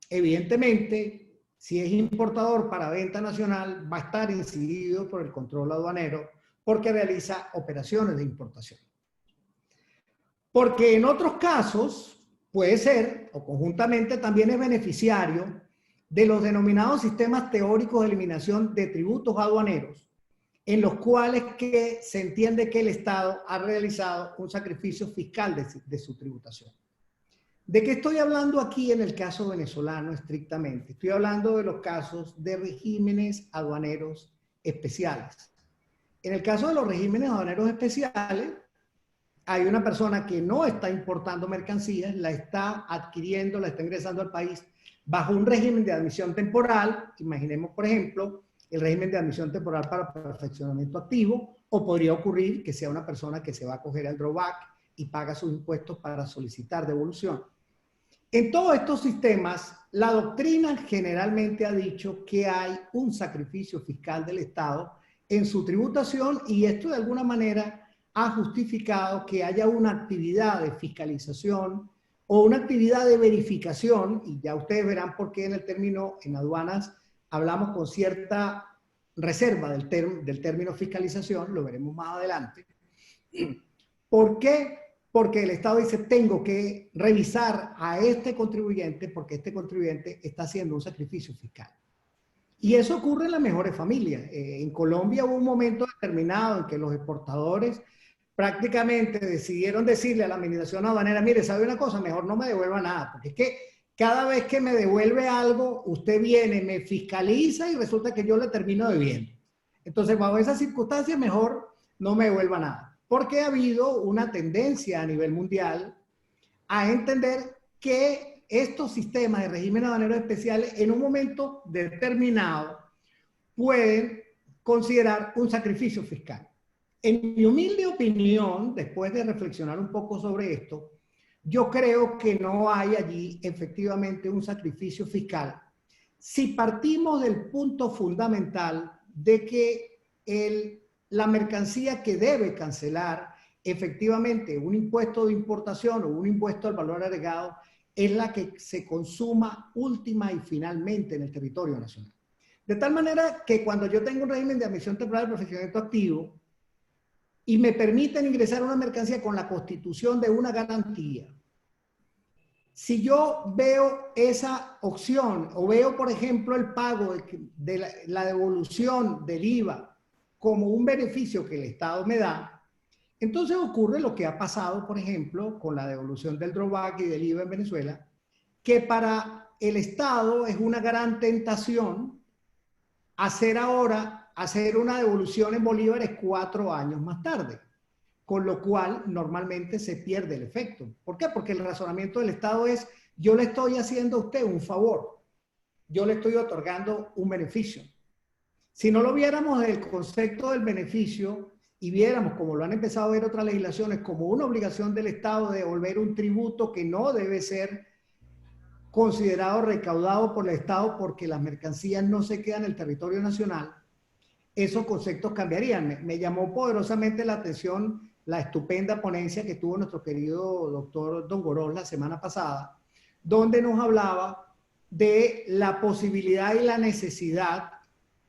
Speaker 10: Evidentemente, si es importador para venta nacional, va a estar incidido por el control aduanero porque realiza operaciones de importación. Porque en otros casos puede ser, o conjuntamente también es beneficiario de los denominados sistemas teóricos de eliminación de tributos aduaneros, en los cuales se entiende que el Estado ha realizado un sacrificio fiscal de su tributación. ¿De qué estoy hablando aquí en el caso venezolano estrictamente? Estoy hablando de los casos de regímenes aduaneros especiales. En el caso de los regímenes aduaneros especiales, hay una persona que no está importando mercancías, la está adquiriendo, la está ingresando al país bajo un régimen de admisión temporal. Imaginemos, por ejemplo, el régimen de admisión temporal para perfeccionamiento activo, o podría ocurrir que sea una persona que se va a acoger al drawback y paga sus impuestos para solicitar devolución. En todos estos sistemas, la doctrina generalmente ha dicho que hay un sacrificio fiscal del Estado en su tributación, y esto de alguna manera ha justificado que haya una actividad de fiscalización o una actividad de verificación, y ya ustedes verán por qué en el término en aduanas hablamos con cierta reserva del término fiscalización, lo veremos más adelante. ¿Por qué? Porque el Estado dice, tengo que revisar a este contribuyente porque este contribuyente está haciendo un sacrificio fiscal. Y eso ocurre en las mejores familias. En Colombia hubo un momento determinado en que los exportadores prácticamente decidieron decirle a la administración aduanera, mire, ¿sabe una cosa? Mejor no me devuelva nada, porque es que cada vez que me devuelve algo, usted viene, me fiscaliza y resulta que yo le termino debiendo. Entonces, bajo esas circunstancias, mejor no me devuelva nada. Porque ha habido una tendencia a nivel mundial a entender que estos sistemas de régimen aduanero especiales en un momento determinado pueden considerar un sacrificio fiscal. En mi humilde opinión, después de reflexionar un poco sobre esto, yo creo que no hay allí efectivamente un sacrificio fiscal. Si partimos del punto fundamental de que la mercancía que debe cancelar efectivamente un impuesto de importación o un impuesto al valor agregado es la que se consuma última y finalmente en el territorio nacional. De tal manera que cuando yo tengo un régimen de admisión temporal de perfeccionamiento activo y me permiten ingresar una mercancía con la constitución de una garantía, si yo veo esa opción o veo, por ejemplo, el pago de la devolución del IVA como un beneficio que el Estado me da, entonces ocurre lo que ha pasado, por ejemplo, con la devolución del drawback y del IVA en Venezuela, que para el Estado es una gran tentación hacer una devolución en bolívares 4 años más tarde, con lo cual normalmente se pierde el efecto. ¿Por qué? Porque el razonamiento del Estado es, yo le estoy haciendo a usted un favor, yo le estoy otorgando un beneficio. Si no lo viéramos desde el concepto del beneficio y viéramos, como lo han empezado a ver otras legislaciones, como una obligación del Estado de devolver un tributo que no debe ser considerado recaudado por el Estado porque las mercancías no se quedan en el territorio nacional, esos conceptos cambiarían. Me llamó poderosamente la atención la estupenda ponencia que tuvo nuestro querido doctor Don Gorós la semana pasada, donde nos hablaba de la posibilidad y la necesidad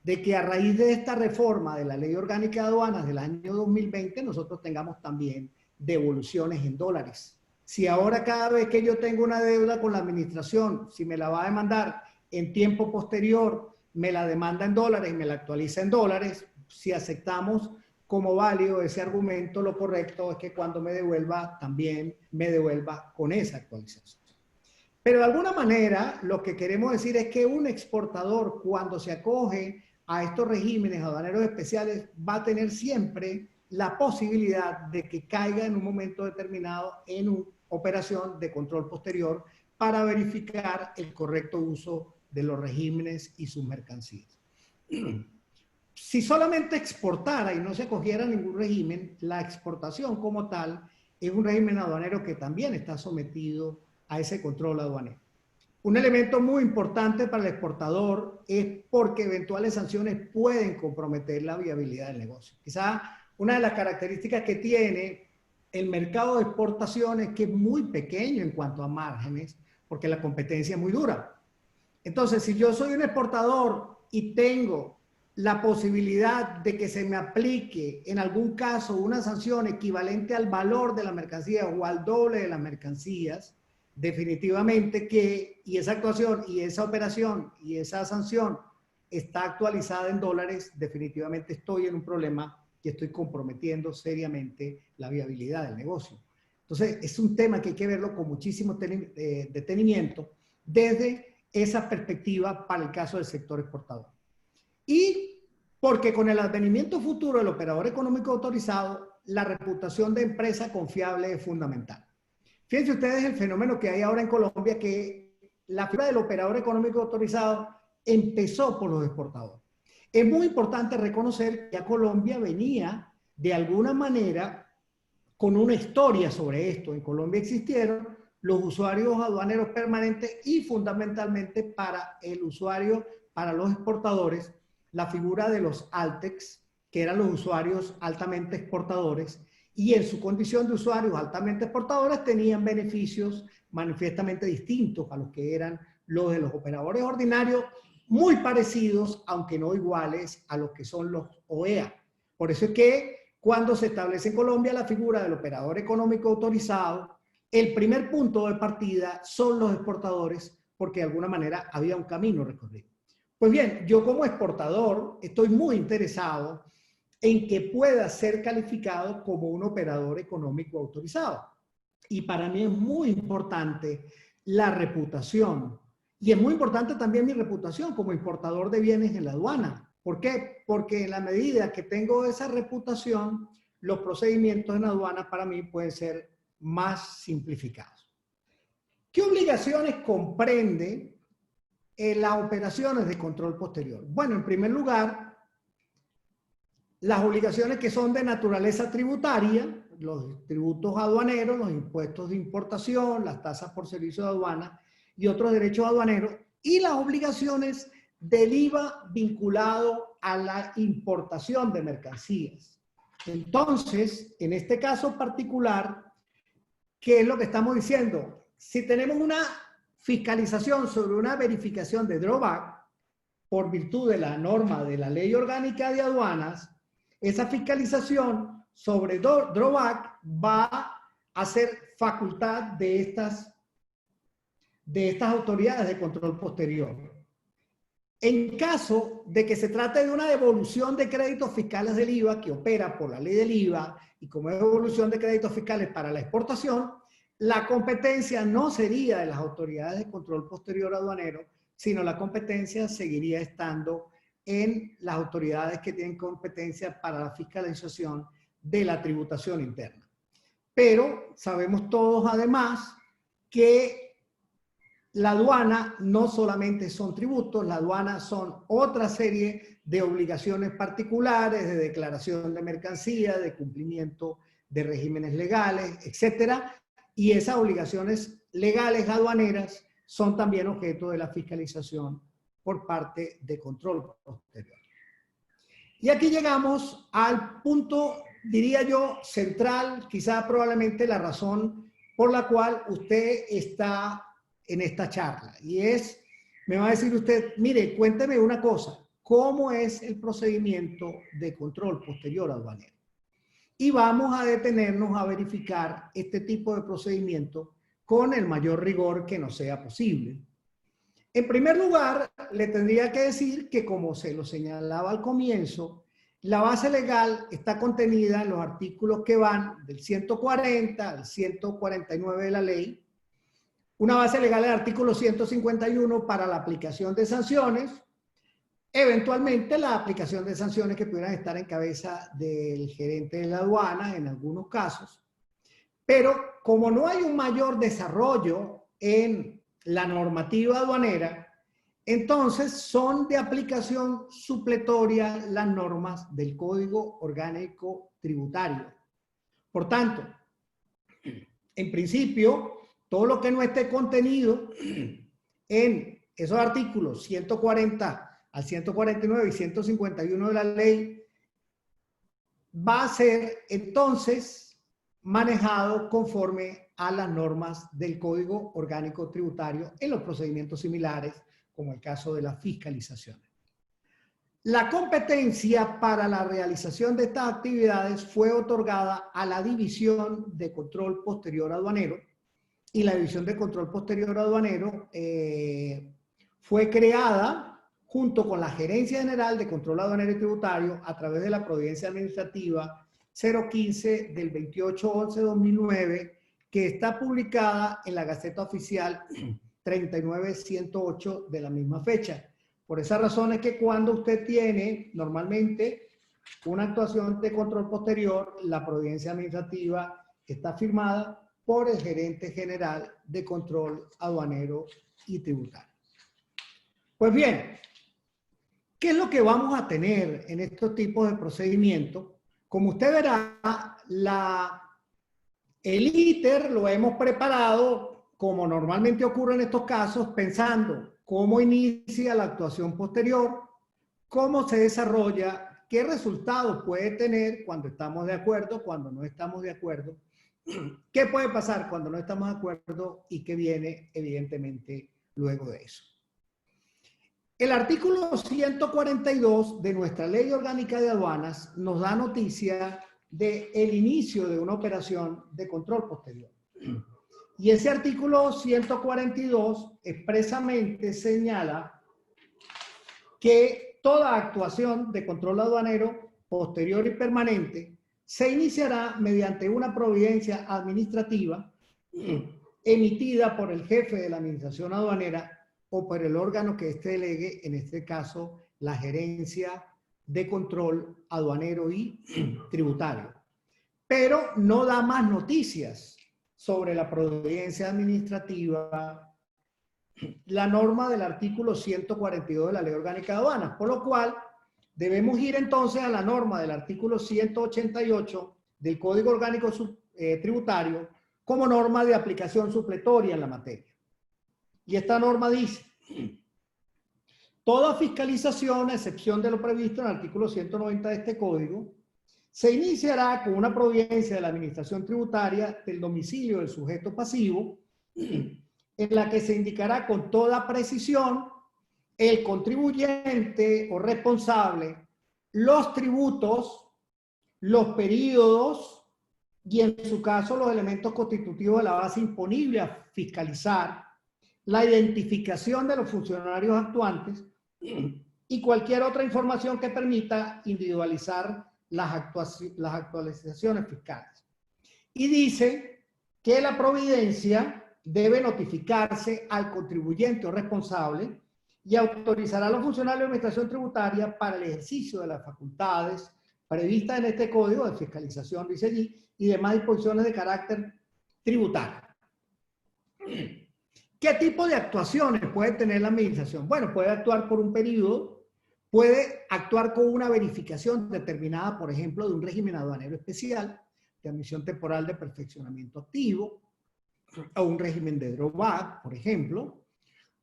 Speaker 10: de que a raíz de esta reforma de la Ley Orgánica de Aduanas del año 2020 nosotros tengamos también devoluciones en dólares. Si ahora cada vez que yo tengo una deuda con la administración, si me la va a demandar en tiempo posterior, me la demanda en dólares y me la actualiza en dólares, si aceptamos como válido ese argumento, lo correcto es que cuando me devuelva, también me devuelva con esa actualización. Pero de alguna manera, lo que queremos decir es que un exportador, cuando se acoge a estos regímenes aduaneros especiales, va a tener siempre la posibilidad de que caiga en un momento determinado en una operación de control posterior para verificar el correcto uso de los regímenes y sus mercancías. Si solamente exportara y no se acogiera ningún régimen, la exportación como tal es un régimen aduanero que también está sometido a ese control aduanero. Un elemento muy importante para el exportador es porque eventuales sanciones pueden comprometer la viabilidad del negocio. Quizá una de las características que tiene el mercado de exportaciones es que es muy pequeño en cuanto a márgenes, porque la competencia es muy dura. Entonces, si yo soy un exportador y tengo la posibilidad de que se me aplique en algún caso una sanción equivalente al valor de la mercancía o al doble de las mercancías, definitivamente que, y esa actuación y esa operación y esa sanción está actualizada en dólares, definitivamente estoy en un problema y estoy comprometiendo seriamente la viabilidad del negocio. Entonces, es un tema que hay que verlo con muchísimo detenimiento desde esa perspectiva para el caso del sector exportador. Y porque con el advenimiento futuro del operador económico autorizado, la reputación de empresa confiable es fundamental. Fíjense ustedes el fenómeno que hay ahora en Colombia, que la figura del operador económico autorizado empezó por los exportadores. Es muy importante reconocer que Colombia venía de alguna manera con una historia sobre esto. En Colombia existieron los usuarios aduaneros permanentes y fundamentalmente para el usuario, para los exportadores, la figura de los Altex, que eran los usuarios altamente exportadores, y en su condición de usuarios altamente exportadores tenían beneficios manifiestamente distintos a los que eran los de los operadores ordinarios, muy parecidos, aunque no iguales, a los que son los OEA. Por eso es que cuando se establece en Colombia la figura del operador económico autorizado, el primer punto de partida son los exportadores, porque de alguna manera había un camino recorrido. Pues bien, yo como exportador estoy muy interesado en que pueda ser calificado como un operador económico autorizado. Y para mí es muy importante la reputación. Y es muy importante también mi reputación como importador de bienes en la aduana. ¿Por qué? Porque en la medida que tengo esa reputación, los procedimientos en aduana para mí pueden ser más simplificados. ¿Qué obligaciones comprende las operaciones de control posterior? Bueno, en primer lugar, las obligaciones que son de naturaleza tributaria, los tributos aduaneros, los impuestos de importación, las tasas por servicio de aduana y otros derechos aduaneros, y las obligaciones del IVA vinculado a la importación de mercancías. Entonces, en este caso particular, ¿qué es lo que estamos diciendo? Si tenemos una fiscalización sobre una verificación de drawback, por virtud de la norma de la Ley Orgánica de Aduanas, esa fiscalización sobre drawback va a ser facultad de estas autoridades de control posterior. En caso de que se trate de una devolución de créditos fiscales del IVA que opera por la ley del IVA y como es devolución de créditos fiscales para la exportación, la competencia no sería de las autoridades de control posterior aduanero, sino la competencia seguiría estando en las autoridades que tienen competencia para la fiscalización de la tributación interna. Pero sabemos todos además que la aduana no solamente son tributos, la aduana son otra serie de obligaciones particulares, de declaración de mercancía, de cumplimiento de regímenes legales, etcétera. Y esas obligaciones legales aduaneras son también objeto de la fiscalización por parte de control posterior. Y aquí llegamos al punto, diría yo, central, quizá probablemente la razón por la cual usted está en esta charla. Y es, me va a decir usted, mire, cuénteme una cosa, ¿cómo es el procedimiento de control posterior aduanero? Y vamos a detenernos a verificar este tipo de procedimiento con el mayor rigor que nos sea posible. En primer lugar, le tendría que decir que, como se lo señalaba al comienzo, la base legal está contenida en los artículos que van del 140 al 149 de la ley. Una base legal del artículo 151 para la aplicación de sanciones, Eventualmente la aplicación de sanciones que pudieran estar en cabeza del gerente de la aduana en algunos casos. Pero como no hay un mayor desarrollo en la normativa aduanera, entonces son de aplicación supletoria las normas del Código Orgánico Tributario. Por tanto, en principio, todo lo que no esté contenido en esos artículos 140 al 149 y 151 de la ley va a ser entonces manejado conforme a las normas del Código Orgánico Tributario en los procedimientos similares, como el caso de las fiscalizaciones. La competencia para la realización de estas actividades fue otorgada a la División de Control Posterior Aduanero, y la División de Control Posterior Aduanero fue creada junto con la Gerencia General de Control Aduanero y Tributario a través de la Providencia Administrativa 015 del 28/11/2009, que está publicada en la Gaceta Oficial 39108 de la misma fecha. Por esa razón es que cuando usted tiene normalmente una actuación de control posterior, la Providencia Administrativa está firmada por el Gerente General de Control Aduanero y Tributario. Pues bien, ¿qué es lo que vamos a tener en estos tipos de procedimientos? Como usted verá, el ITER lo hemos preparado, como normalmente ocurre en estos casos, pensando cómo inicia la actuación posterior, cómo se desarrolla, qué resultados puede tener cuando estamos de acuerdo, cuando no estamos de acuerdo, qué puede pasar cuando no estamos de acuerdo y qué viene evidentemente luego de eso. El artículo 142 de nuestra Ley Orgánica de Aduanas nos da noticia del inicio de una operación de control posterior. Y ese artículo 142 expresamente señala que toda actuación de control aduanero posterior y permanente se iniciará mediante una providencia administrativa emitida por el jefe de la administración aduanera o por el órgano que éste delegue, en este caso, la Gerencia de Control Aduanero y Tributario. Pero no da más noticias sobre la providencia administrativa, la norma del artículo 142 de la Ley Orgánica de Aduanas, por lo cual debemos ir entonces a la norma del artículo 188 del Código Orgánico Tributario como norma de aplicación supletoria en la materia. Y esta norma dice: toda fiscalización, a excepción de lo previsto en el artículo 190 de este código, se iniciará con una providencia de la administración tributaria del domicilio del sujeto pasivo, en la que se indicará con toda precisión el contribuyente o responsable, los tributos, los períodos y, en su caso, los elementos constitutivos de la base imponible a fiscalizar, la identificación de los funcionarios actuantes y cualquier otra información que permita individualizar las actualizaciones fiscales. Y dice que la providencia debe notificarse al contribuyente o responsable y autorizará a los funcionarios de administración tributaria para el ejercicio de las facultades previstas en este código de fiscalización, dice allí, y demás disposiciones de carácter tributario. ¿Qué tipo de actuaciones puede tener la administración? Bueno, puede actuar por un periodo, puede actuar con una verificación determinada, por ejemplo, de un régimen aduanero especial, de admisión temporal de perfeccionamiento activo, o un régimen de drawback, por ejemplo.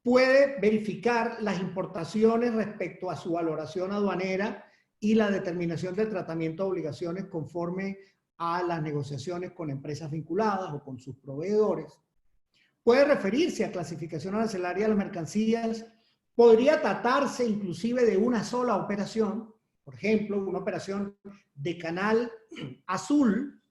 Speaker 10: Puede verificar las importaciones respecto a su valoración aduanera y la determinación del tratamiento de obligaciones conforme a las negociaciones con empresas vinculadas o con sus proveedores. Puede referirse a clasificación arancelaria de las mercancías. Podría tratarse inclusive de una sola operación, por ejemplo, una operación de canal azul.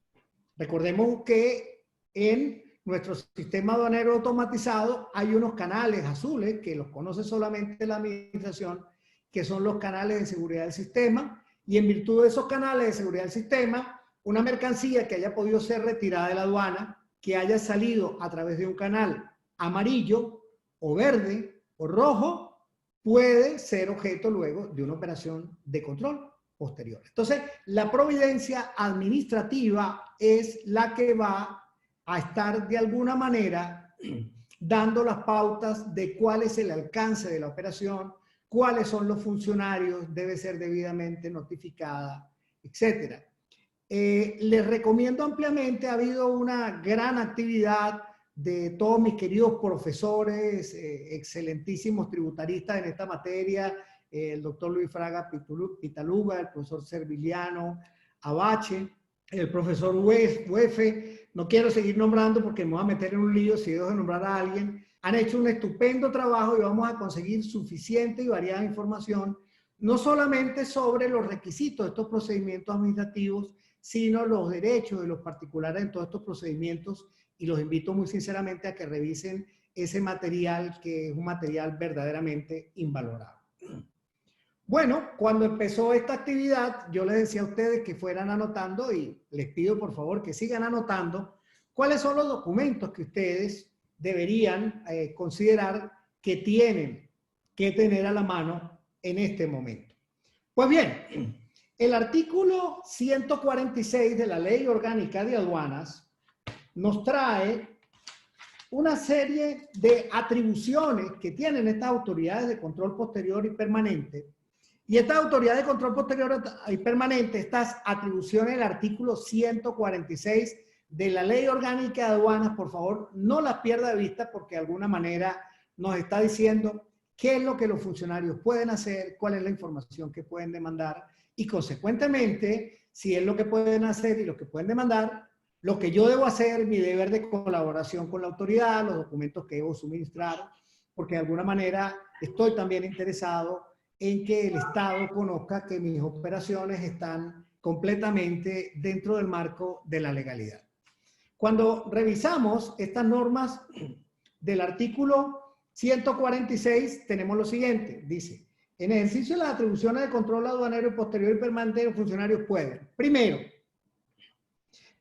Speaker 10: Recordemos que en nuestro sistema aduanero automatizado hay unos canales azules que los conoce solamente la administración, que son los canales de seguridad del sistema, y en virtud de esos canales de seguridad del sistema, una mercancía que haya podido ser retirada de la aduana, que haya salido a través de un canal amarillo o verde o rojo, puede ser objeto luego de una operación de control posterior. Entonces, la providencia administrativa es la que va a estar de alguna manera dando las pautas de cuál es el alcance de la operación, cuáles son los funcionarios, debe ser debidamente notificada, etc. Les recomiendo ampliamente, ha habido una gran actividad de todos mis queridos profesores, excelentísimos tributaristas en esta materia, el doctor Luis Fraga Pitaluga, el profesor Serviliano Abache, el profesor Huefe, no quiero seguir nombrando porque me voy a meter en un lío si dejo de nombrar a alguien. Han hecho un estupendo trabajo y vamos a conseguir suficiente y variada información, no solamente sobre los requisitos de estos procedimientos administrativos, sino los derechos de los particulares en todos estos procedimientos, y los invito muy sinceramente a que revisen ese material, que es un material verdaderamente invalorable. Bueno, cuando empezó esta actividad, yo les decía a ustedes que fueran anotando, y les pido por favor que sigan anotando, cuáles son los documentos que ustedes deberían considerar que tienen que tener a la mano en este momento. Pues bien, el artículo 146 de la Ley Orgánica de Aduanas nos trae una serie de atribuciones que tienen estas autoridades de control posterior y permanente. Y estas autoridades de control posterior y permanente, estas atribuciones del artículo 146 de la Ley Orgánica de Aduanas, por favor, no las pierda de vista, porque de alguna manera nos está diciendo qué es lo que los funcionarios pueden hacer, cuál es la información que pueden demandar y, consecuentemente, si es lo que pueden hacer y lo que pueden demandar, lo que yo debo hacer, mi deber de colaboración con la autoridad, los documentos que debo suministrar, porque de alguna manera estoy también interesado en que el Estado conozca que mis operaciones están completamente dentro del marco de la legalidad. Cuando revisamos estas normas del artículo 146, tenemos lo siguiente. Dice, en ejercicio de las atribuciones de control aduanero posterior y permanente, los funcionarios pueden, primero,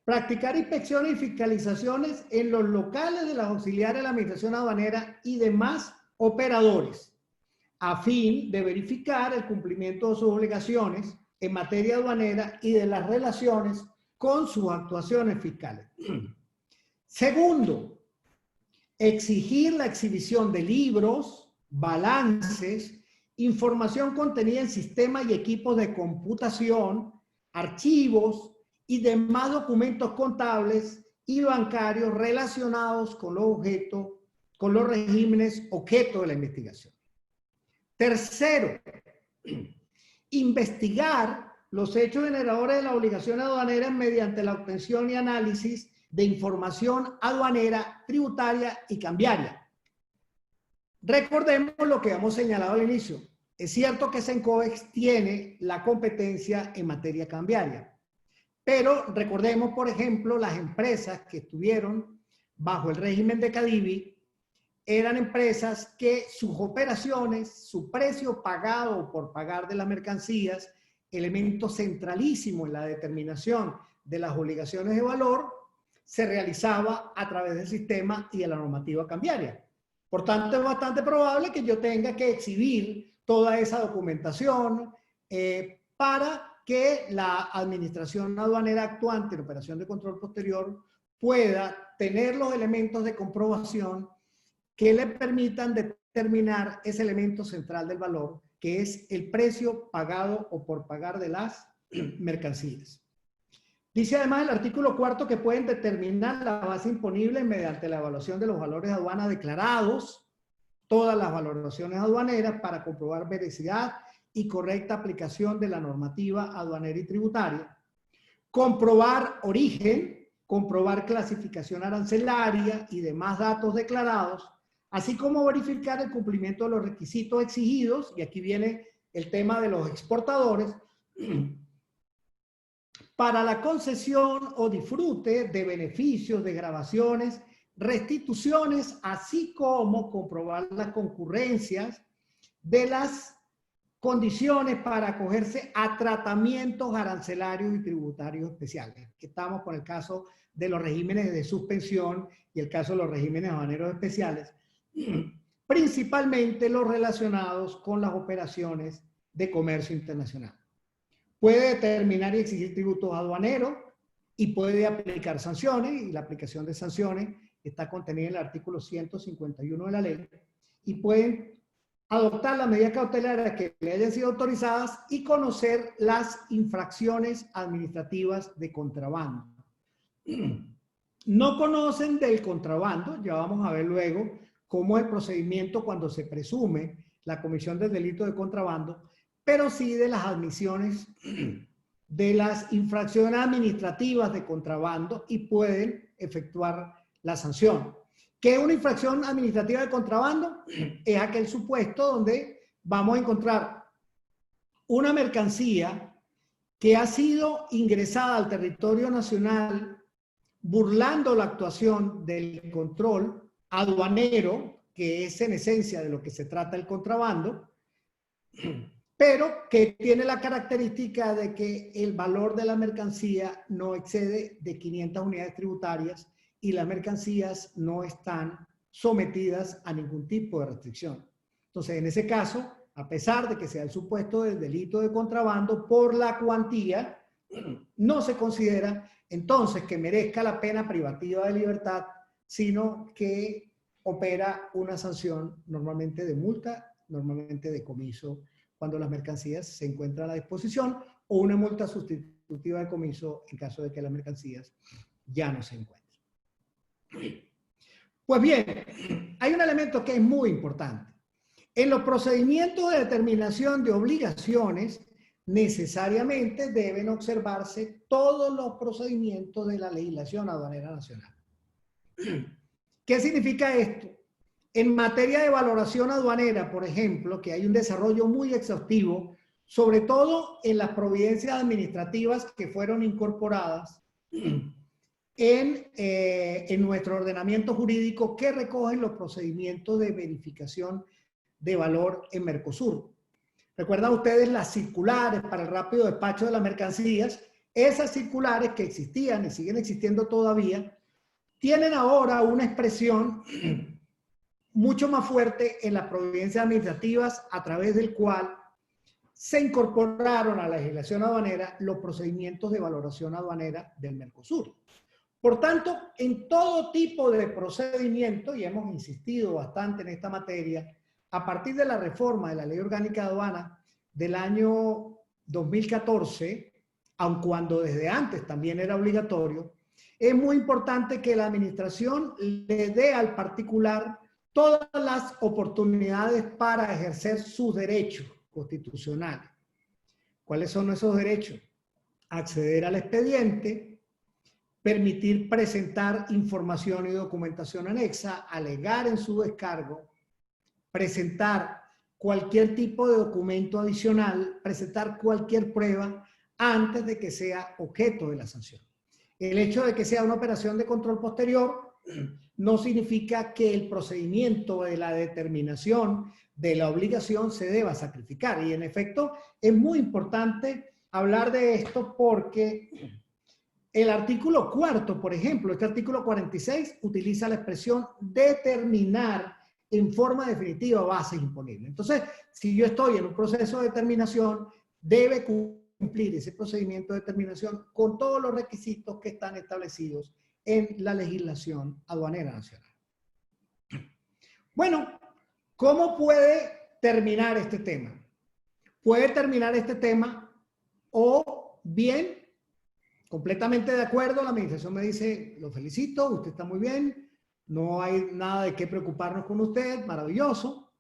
Speaker 10: practicar inspecciones y fiscalizaciones en los locales de las auxiliares de la Administración Aduanera y demás operadores, a fin de verificar el cumplimiento de sus obligaciones en materia aduanera y de las relaciones con sus actuaciones fiscales. Segundo, exigir la exhibición de libros, balances, información contenida en sistemas y equipos de computación, archivos y demás documentos contables y bancarios relacionados con los regímenes objeto de la investigación. Tercero, investigar los hechos generadores de las obligaciones aduaneras mediante la obtención y análisis de información aduanera, tributaria y cambiaria. Recordemos lo que hemos señalado al inicio. Es cierto que Sencoex tiene la competencia en materia cambiaria, pero recordemos, por ejemplo, las empresas que estuvieron bajo el régimen de CADIVI eran empresas que sus operaciones, su precio pagado o por pagar de las mercancías, elemento centralísimo en la determinación de las obligaciones de valor, se realizaba a través del sistema y de la normativa cambiaria. Por tanto, es bastante probable que yo tenga que exhibir toda esa documentación para que la administración aduanera actuante en operación de control posterior pueda tener los elementos de comprobación que le permitan determinar ese elemento central del valor, que es el precio pagado o por pagar de las mercancías. Dice además el artículo 4 que pueden determinar la base imponible mediante la evaluación de los valores de aduana declarados, todas las valoraciones aduaneras, para comprobar veracidad y correcta aplicación de la normativa aduanera y tributaria, comprobar origen, comprobar clasificación arancelaria y demás datos declarados, así como verificar el cumplimiento de los requisitos exigidos, y aquí viene el tema de los exportadores, para la concesión o disfrute de beneficios, de gravaciones, restituciones, así como comprobar las concurrencias de las condiciones para acogerse a tratamientos arancelarios y tributarios especiales. Aquí estamos con el caso de los regímenes de suspensión y el caso de los regímenes aduaneros especiales. principalmente los relacionados con las operaciones de comercio internacional. Puede determinar y exigir tributos aduaneros y puede aplicar sanciones, y la aplicación de sanciones está contenida en el artículo 151 de la ley, y pueden adoptar las medidas cautelares que le hayan sido autorizadas y conocer las infracciones administrativas de contrabando. No conocen del contrabando, ya vamos a ver luego cómo es el procedimiento cuando se presume la comisión del delito de contrabando, pero sí de las admisiones de las infracciones administrativas de contrabando y pueden efectuar la sanción. ¿Qué es una infracción administrativa de contrabando? Es aquel supuesto donde vamos a encontrar una mercancía que ha sido ingresada al territorio nacional burlando la actuación del control aduanero, que es en esencia de lo que se trata el contrabando, pero que tiene la característica de que el valor de la mercancía no excede de 500 unidades tributarias y las mercancías no están sometidas a ningún tipo de restricción. Entonces, en ese caso, a pesar de que sea el supuesto del delito de contrabando por la cuantía, no se considera entonces que merezca la pena privativa de libertad, sino que opera una sanción normalmente de multa, normalmente de comiso, cuando las mercancías se encuentran a disposición, o una multa sustitutiva de comiso en caso de que las mercancías ya no se encuentren. Pues bien, hay un elemento que es muy importante. En los procedimientos de determinación de obligaciones, necesariamente deben observarse todos los procedimientos de la legislación aduanera nacional. ¿Qué significa esto? En materia de valoración aduanera, por ejemplo, que hay un desarrollo muy exhaustivo, sobre todo en las providencias administrativas que fueron incorporadas en nuestro ordenamiento jurídico que recogen los procedimientos de verificación de valor en Mercosur. ¿Recuerdan ustedes las circulares para el rápido despacho de las mercancías? Esas circulares que existían y siguen existiendo todavía, tienen ahora una expresión mucho más fuerte en las providencias administrativas a través del cual se incorporaron a la legislación aduanera los procedimientos de valoración aduanera del Mercosur. Por tanto, en todo tipo de procedimiento, y hemos insistido bastante en esta materia, a partir de la reforma de la Ley Orgánica de Aduana del año 2014, aun cuando desde antes también era obligatorio, es muy importante que la administración le dé al particular todas las oportunidades para ejercer sus derechos constitucionales. ¿Cuáles son esos derechos? Acceder al expediente, permitir presentar información y documentación anexa, alegar en su descargo, presentar cualquier tipo de documento adicional, presentar cualquier prueba antes de que sea objeto de la sanción. El hecho de que sea una operación de control posterior no significa que el procedimiento de la determinación de la obligación se deba sacrificar. Y en efecto, es muy importante hablar de esto porque el artículo 4, por ejemplo, este artículo 46, utiliza la expresión determinar en forma definitiva bases imponibles. Entonces, si yo estoy en un proceso de determinación, debe cumplir ese procedimiento de determinación con todos los requisitos que están establecidos en la legislación aduanera nacional. Bueno, ¿cómo puede terminar este tema? Puede terminar este tema o bien, completamente de acuerdo, la administración me dice, lo felicito, usted está muy bien, no hay nada de qué preocuparnos con usted, maravilloso.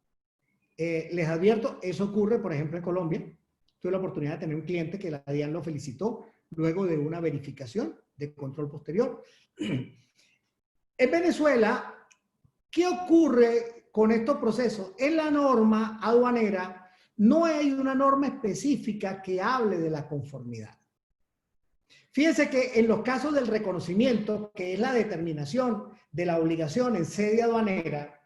Speaker 10: Les advierto, eso ocurre, por ejemplo, en Colombia. Tuve la oportunidad de tener un cliente que la DIAN lo felicitó luego de una verificación de control posterior. En Venezuela, ¿qué ocurre con estos procesos? En la norma aduanera no hay una norma específica que hable de la conformidad. Fíjense que en los casos del reconocimiento, que es la determinación de la obligación en sede aduanera,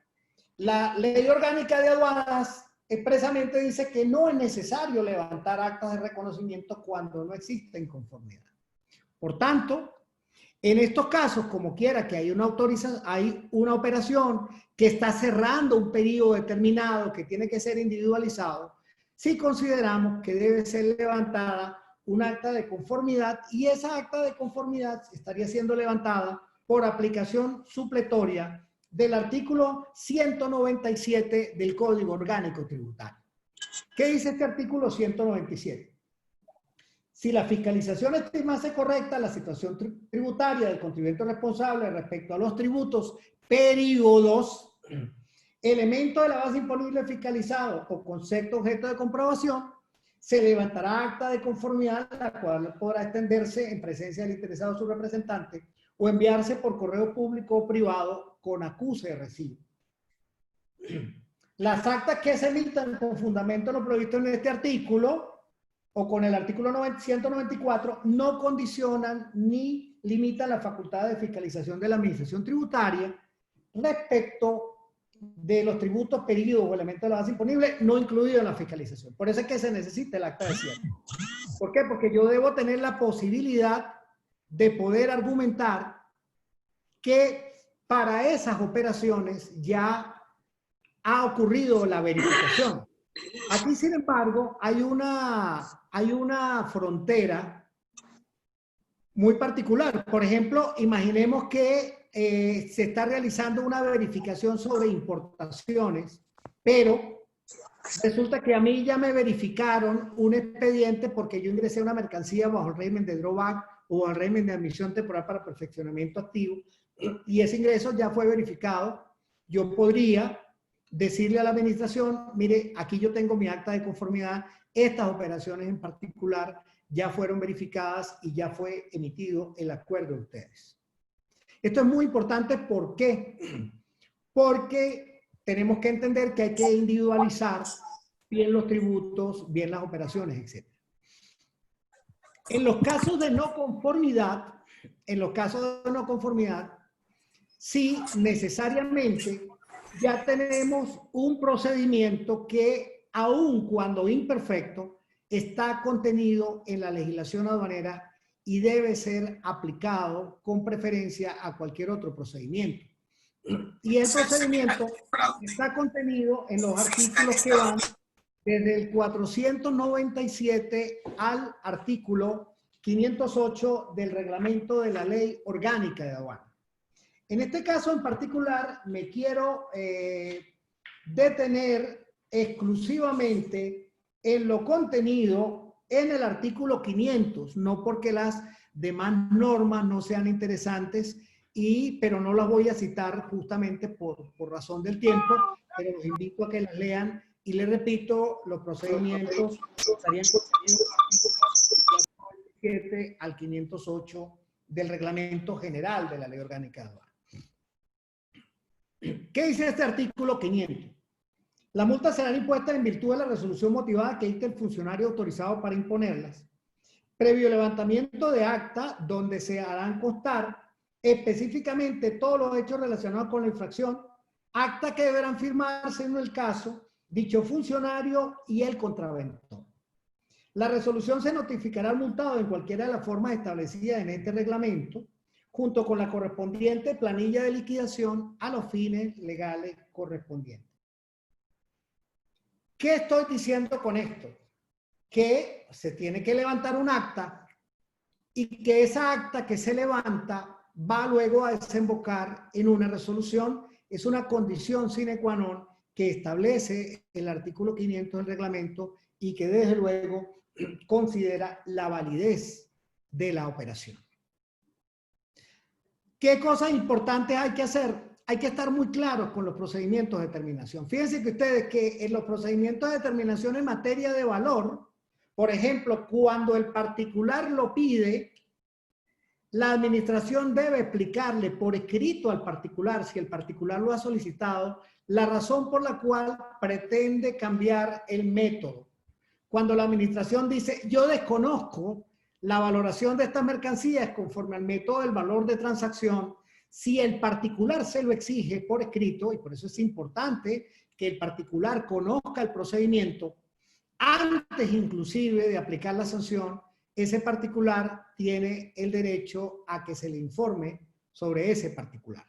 Speaker 10: la Ley Orgánica de Aduanas expresamente dice que no es necesario levantar actas de reconocimiento cuando no existe inconformidad. Por tanto, En estos casos, como quiera que hay una operación que está cerrando un periodo determinado que tiene que ser individualizado, sí consideramos que debe ser levantada un acta de conformidad, y esa acta de conformidad estaría siendo levantada por aplicación supletoria del artículo 197 del Código Orgánico Tributario. ¿Qué dice este artículo 197? Si la fiscalización estimase correcta la situación tributaria del contribuyente responsable respecto a los tributos periodos, elemento de la base imponible fiscalizado o concepto objeto de comprobación, se levantará acta de conformidad, la cual podrá extenderse en presencia del interesado o su representante o enviarse por correo público o privado con acuse de recibo. Las actas que se emitan con fundamento en lo previsto en este artículo o con el artículo 194 no condicionan ni limitan la facultad de fiscalización de la administración tributaria respecto de los tributos, periodos o elementos de la base imponible no incluidos en la fiscalización. Por eso es que se necesita el acta de cierre. ¿Por qué? Porque yo debo tener la posibilidad de poder argumentar que para esas operaciones ya ha ocurrido la verificación. Aquí, sin embargo, hay una frontera muy particular. Por ejemplo, imaginemos que se está realizando una verificación sobre importaciones, pero resulta que a mí ya me verificaron un expediente porque yo ingresé una mercancía bajo el régimen de drawback o el régimen de admisión temporal para perfeccionamiento activo, y ese ingreso ya fue verificado. Yo podría decirle a la administración, mire, aquí yo tengo mi acta de conformidad, estas operaciones en particular ya fueron verificadas y ya fue emitido el acuerdo de ustedes. Esto es muy importante, ¿por qué? Porque tenemos que entender que hay que individualizar bien los tributos, bien las operaciones, etc. En los casos de no conformidad, sí necesariamente ya tenemos un procedimiento que, aun cuando imperfecto, está contenido en la legislación aduanera y debe ser aplicado con preferencia a cualquier otro procedimiento. Y el procedimiento está contenido en los artículos que van desde el 497 al artículo 508 del reglamento de la Ley Orgánica de Aduana. En este caso en particular me quiero detener exclusivamente en lo contenido en el artículo 500, no porque las demás normas no sean interesantes, pero no las voy a citar justamente por razón del tiempo, pero los invito a que las lean y les repito, los procedimientos estarían contenidos del 7 al 508 del Reglamento General de la Ley Orgánica de Aduana. ¿Qué dice este artículo 500? La multa será impuesta en virtud de la resolución motivada que dicte el funcionario autorizado para imponerlas, previo levantamiento de acta donde se harán constar específicamente todos los hechos relacionados con la infracción, acta que deberán firmarse en el caso dicho funcionario y el contraventor. La resolución se notificará al multado en cualquiera de las formas establecidas en este reglamento, junto con la correspondiente planilla de liquidación a los fines legales correspondientes. ¿Qué estoy diciendo con esto? Que se tiene que levantar un acta y que esa acta que se levanta va luego a desembocar en una resolución. Es una condición sine qua non que establece el artículo 500 del reglamento y que desde luego considera la validez de la operación. ¿Qué cosas importantes hay que hacer? Hay que estar muy claros con los procedimientos de determinación. Fíjense que ustedes que en los procedimientos de determinación en materia de valor, por ejemplo, cuando el particular lo pide, la administración debe explicarle por escrito al particular, si el particular lo ha solicitado, la razón por la cual pretende cambiar el método. Cuando la administración dice, yo desconozco la valoración de estas mercancías conforme al método del valor de transacción, si el particular se lo exige por escrito, y por eso es importante que el particular conozca el procedimiento, antes inclusive de aplicar la sanción, ese particular tiene el derecho a que se le informe sobre ese particular.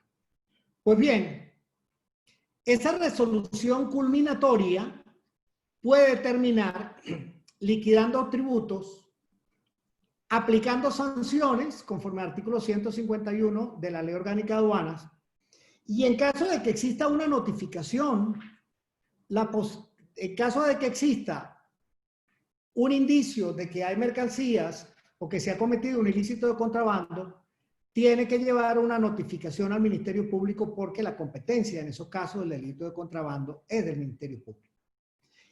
Speaker 10: Pues bien, esa resolución culminatoria puede terminar liquidando tributos, aplicando sanciones conforme al artículo 151 de la Ley Orgánica de Aduanas, y en caso de que exista una notificación, en caso de que exista un indicio de que hay mercancías o que se ha cometido un ilícito de contrabando, tiene que llevar una notificación al Ministerio Público porque la competencia en esos casos del delito de contrabando es del Ministerio Público.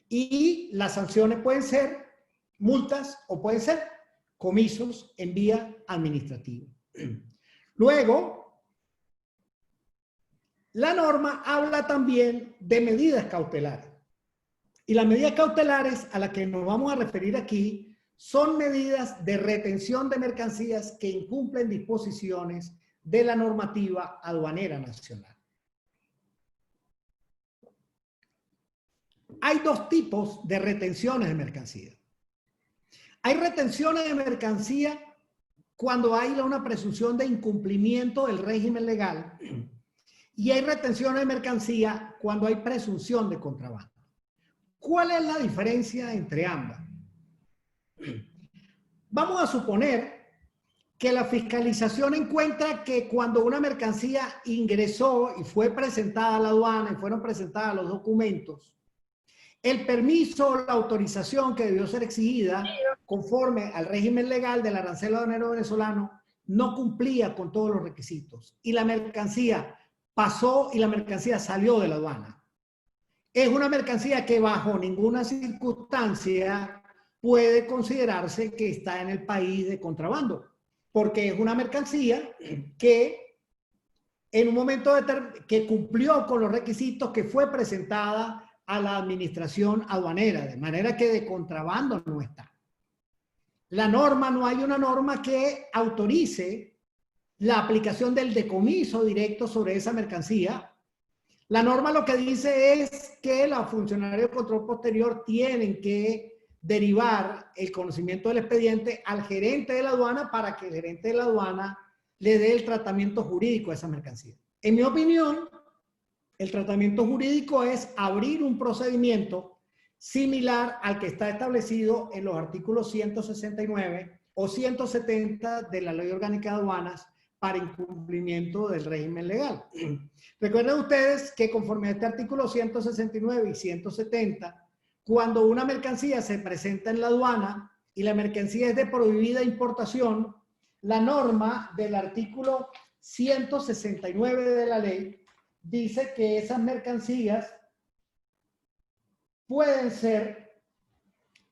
Speaker 10: Y las sanciones pueden ser multas o pueden ser comisos en vía administrativa. Luego, la norma habla también de medidas cautelares. Y las medidas cautelares a las que nos vamos a referir aquí son medidas de retención de mercancías que incumplen disposiciones de la normativa aduanera nacional. Hay dos tipos de retenciones de mercancía. Hay retenciones de mercancía cuando hay una presunción de incumplimiento del régimen legal y hay retenciones de mercancía cuando hay presunción de contrabando. ¿Cuál es la diferencia entre ambas? Vamos a suponer que la fiscalización encuentra que cuando una mercancía ingresó y fue presentada a la aduana y fueron presentados los documentos, el permiso o la autorización que debió ser exigida conforme al régimen legal del arancel aduanero venezolano no cumplía con todos los requisitos y la mercancía pasó y la mercancía salió de la aduana. Es una mercancía que bajo ninguna circunstancia puede considerarse que está en el país de contrabando, porque es una mercancía que en un momento que cumplió con los requisitos, que fue presentada a la administración aduanera, de manera que de contrabando no está. La norma, no hay una norma que autorice la aplicación del decomiso directo sobre esa mercancía. La norma lo que dice es que los funcionarios de control posterior tienen que derivar el conocimiento del expediente al gerente de la aduana para que el gerente de la aduana le dé el tratamiento jurídico a esa mercancía. En mi opinión, el tratamiento jurídico es abrir un procedimiento similar al que está establecido en los artículos 169 o 170 de la Ley Orgánica de Aduanas para incumplimiento del régimen legal. Recuerden ustedes que conforme a este artículo 169 y 170, cuando una mercancía se presenta en la aduana y la mercancía es de prohibida importación, la norma del artículo 169 de la ley dice que esas mercancías pueden ser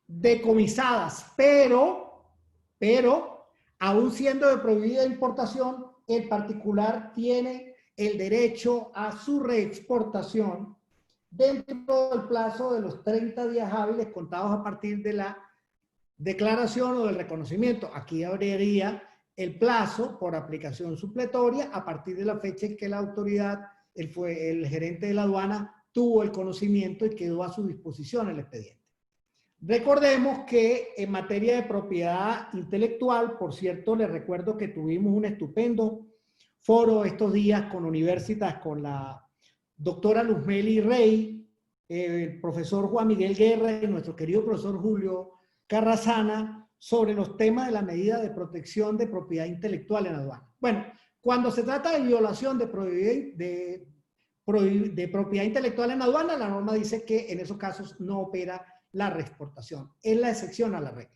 Speaker 10: decomisadas, pero aún siendo de prohibida importación, el particular tiene el derecho a su reexportación dentro del plazo de los 30 días hábiles contados a partir de la declaración o del reconocimiento. Aquí habría el plazo por aplicación supletoria a partir de la fecha en que la autoridad, el gerente de la aduana, tuvo el conocimiento y quedó a su disposición el expediente. Recordemos que en materia de propiedad intelectual, por cierto, les recuerdo que tuvimos un estupendo foro estos días con Universitas, con la doctora Luzmeli Rey, el profesor Juan Miguel Guerra y nuestro querido profesor Julio Carrasana, sobre los temas de la medida de protección de propiedad intelectual en aduana. Bueno, cuando se trata de violación de propiedad intelectual en aduana, la norma dice que en esos casos no opera la reexportación. Es la excepción a la regla.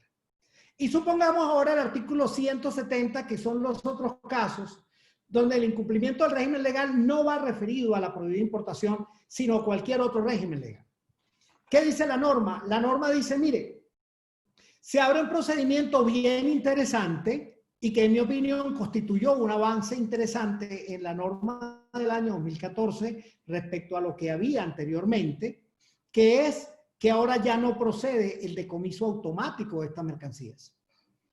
Speaker 10: Y supongamos ahora el artículo 170, que son los otros casos donde el incumplimiento del régimen legal no va referido a la prohibida importación, sino a cualquier otro régimen legal. ¿Qué dice la norma? La norma dice, mire, se abre un procedimiento bien interesante y que en mi opinión constituyó un avance interesante en la norma del año 2014 respecto a lo que había anteriormente, que es que ahora ya no procede el decomiso automático de estas mercancías,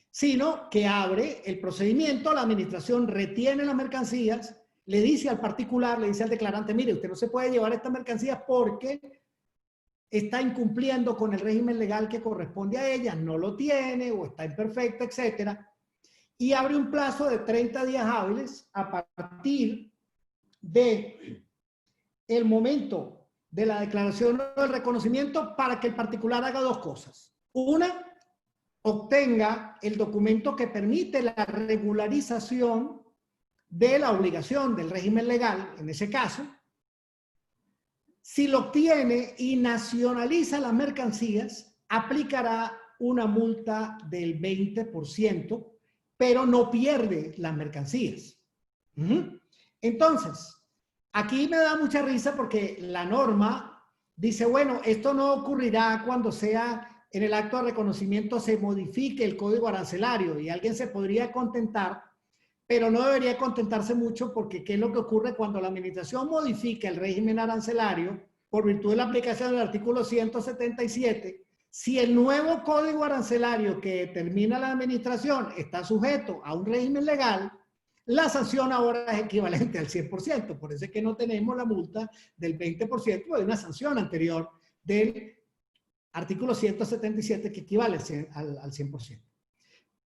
Speaker 10: sino que abre el procedimiento, la administración retiene las mercancías, le dice al particular, le dice al declarante, mire, usted no se puede llevar estas mercancías porque está incumpliendo con el régimen legal que corresponde a ella, no lo tiene o está imperfecta, etcétera, y abre un plazo de 30 días hábiles a partir de el momento de la declaración o del reconocimiento para que el particular haga dos cosas. Una, obtenga el documento que permite la regularización de la obligación del régimen legal, en ese caso. Si lo obtiene y nacionaliza las mercancías, aplicará una multa del 20%, pero no pierde las mercancías. Entonces, aquí me da mucha risa porque la norma dice, bueno, esto no ocurrirá cuando sea en el acto de reconocimiento se modifique el código arancelario, y alguien se podría contentar, pero no debería contentarse mucho, porque ¿qué es lo que ocurre cuando la administración modifica el régimen arancelario por virtud de la aplicación del artículo 177? Si el nuevo código arancelario que determina la administración está sujeto a un régimen legal, la sanción ahora es equivalente al 100%. Por eso es que no tenemos la multa del 20% de una sanción anterior del artículo 177 que equivale al 100%.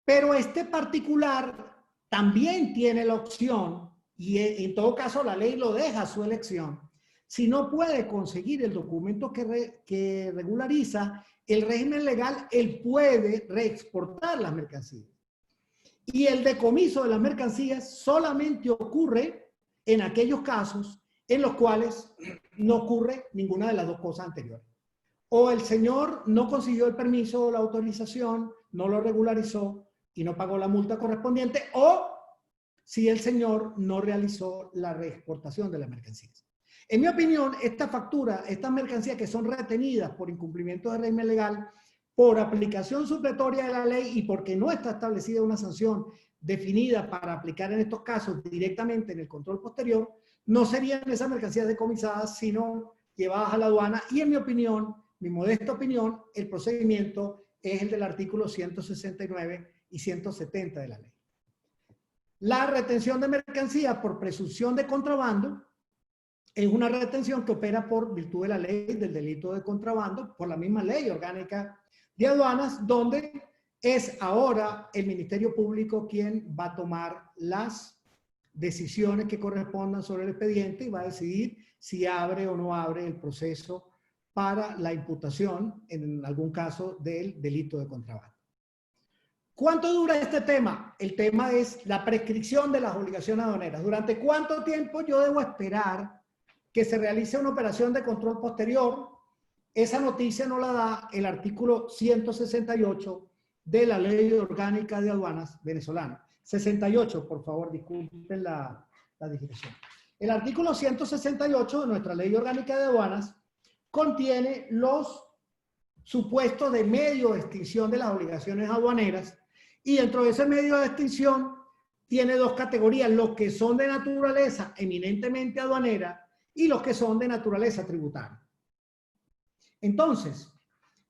Speaker 10: Pero este particular también tiene la opción, y en todo caso la ley lo deja a su elección, si no puede conseguir el documento que regulariza el régimen legal, él puede reexportar las mercancías. Y el decomiso de las mercancías solamente ocurre en aquellos casos en los cuales no ocurre ninguna de las dos cosas anteriores. O el señor no consiguió el permiso o la autorización, no lo regularizó y no pagó la multa correspondiente, o si el señor no realizó la reexportación de las mercancías. En mi opinión, esta factura, estas mercancías que son retenidas por incumplimiento del régimen legal, por aplicación supletoria de la ley y porque no está establecida una sanción definida para aplicar en estos casos directamente en el control posterior, no serían esas mercancías decomisadas, sino llevadas a la aduana. Y en mi opinión, mi modesta opinión, el procedimiento es el del artículo 169 y 170 de la ley. La retención de mercancía por presunción de contrabando es una retención que opera por virtud de la ley del delito de contrabando, por la misma ley orgánica de aduanas, donde es ahora el Ministerio Público quien va a tomar las decisiones que correspondan sobre el expediente y va a decidir si abre o no abre el proceso para la imputación, en algún caso, del delito de contrabando. ¿Cuánto dura este tema? El tema es la prescripción de las obligaciones aduaneras. ¿Durante cuánto tiempo yo debo esperar que se realice una operación de control posterior? Esa noticia nos la da el artículo 168 de la Ley Orgánica de Aduanas venezolana. 68, por favor, disculpen la digitación. El artículo 168 de nuestra Ley Orgánica de Aduanas contiene los supuestos de medio de extinción de las obligaciones aduaneras, y dentro de ese medio de extinción tiene dos categorías: los que son de naturaleza eminentemente aduanera y los que son de naturaleza tributaria. Entonces,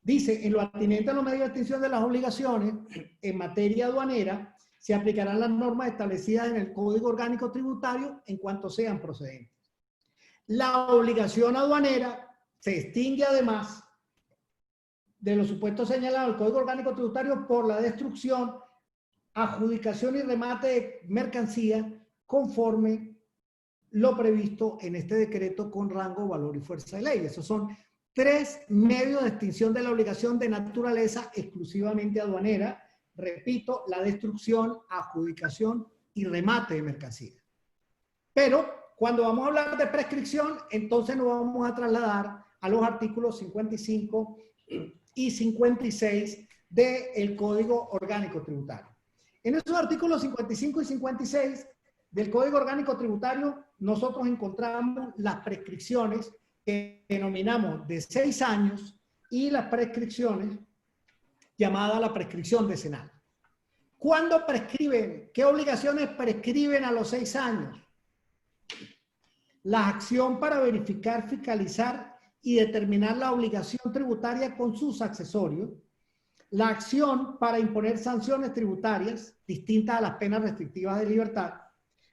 Speaker 10: dice, en lo atinente a los medios de extinción de las obligaciones en materia aduanera, se aplicarán las normas establecidas en el Código Orgánico Tributario en cuanto sean procedentes. La obligación aduanera se extingue además de los supuestos señalados en el Código Orgánico Tributario por la destrucción, adjudicación y remate de mercancía conforme lo previsto en este decreto con rango, valor y fuerza de ley. Esos son tres medios de extinción de la obligación de naturaleza exclusivamente aduanera. Repito, la destrucción, adjudicación y remate de mercancía. Pero cuando vamos a hablar de prescripción, entonces nos vamos a trasladar a los artículos 55 y 56 del Código Orgánico Tributario. En esos artículos 55 y 56 del Código Orgánico Tributario, nosotros encontramos las prescripciones que denominamos de 6 años y las prescripciones llamada la prescripción decenal. ¿Cuándo prescriben? ¿Qué obligaciones prescriben a los 6 años? La acción para verificar, fiscalizar y determinar la obligación tributaria con sus accesorios, la acción para imponer sanciones tributarias distintas a las penas restrictivas de libertad,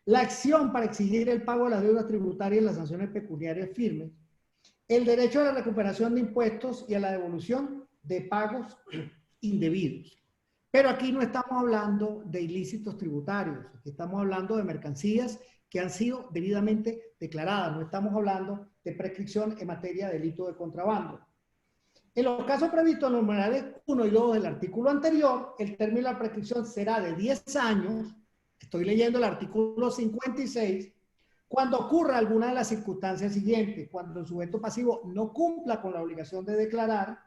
Speaker 10: la acción para exigir el pago de las deudas tributarias y las sanciones pecuniarias firmes, el derecho a la recuperación de impuestos y a la devolución de pagos indebidos. Pero aquí no estamos hablando de ilícitos tributarios, aquí estamos hablando de mercancías que han sido debidamente declaradas, no estamos hablando de prescripción en materia de delito de contrabando. En los casos previstos en los numerales 1 y 2 del artículo anterior, el término de la prescripción será de 10 años, estoy leyendo el artículo 56, cuando ocurra alguna de las circunstancias siguientes, cuando el sujeto pasivo no cumpla con la obligación de declarar,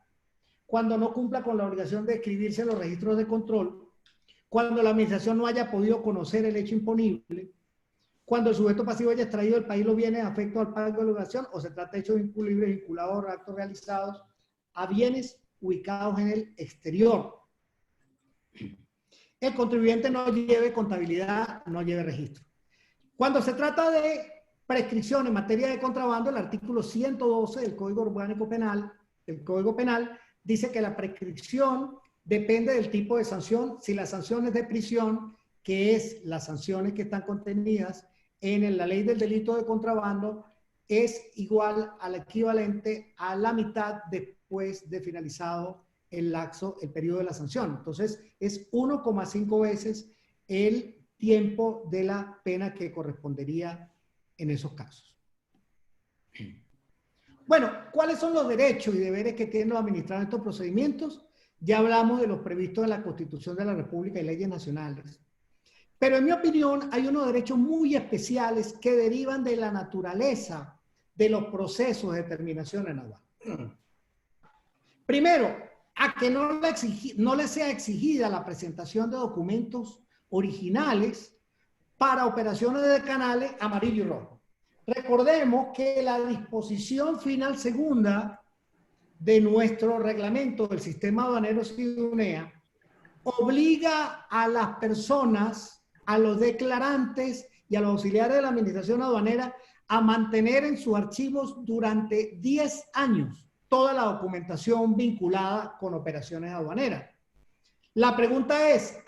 Speaker 10: cuando no cumpla con la obligación de escribirse en los registros de control, cuando la administración no haya podido conocer el hecho imponible, cuando el sujeto pasivo haya extraído del país los bienes afectos al pago de la obligación o se trata de hechos imponibles vinculados a actos realizados a bienes ubicados en el exterior. El contribuyente no lleve contabilidad, no lleve registro. Cuando se trata de prescripción en materia de contrabando, el artículo 112 del Código Orgánico Penal, el Código Penal, dice que la prescripción depende del tipo de sanción. Si la sanción es de prisión, que es las sanciones que están contenidas en la ley del delito de contrabando, es igual al equivalente a la mitad después de finalizado el periodo de la sanción. Entonces, es 1,5 veces el tiempo de la pena que correspondería en esos casos. Bueno, ¿cuáles son los derechos y deberes que tienen los administradores de estos procedimientos? Ya hablamos de los previstos en la Constitución de la República y leyes nacionales. Pero en mi opinión hay unos derechos muy especiales que derivan de la naturaleza de los procesos de determinación en aduana. Primero, a que no le sea exigida la presentación de documentos originales para operaciones de canales amarillo y rojo. Recordemos que la disposición final segunda de nuestro reglamento del sistema aduanero SIDUNEA obliga a las personas, a los declarantes y a los auxiliares de la administración aduanera a mantener en sus archivos durante 10 años toda la documentación vinculada con operaciones aduaneras. La pregunta es,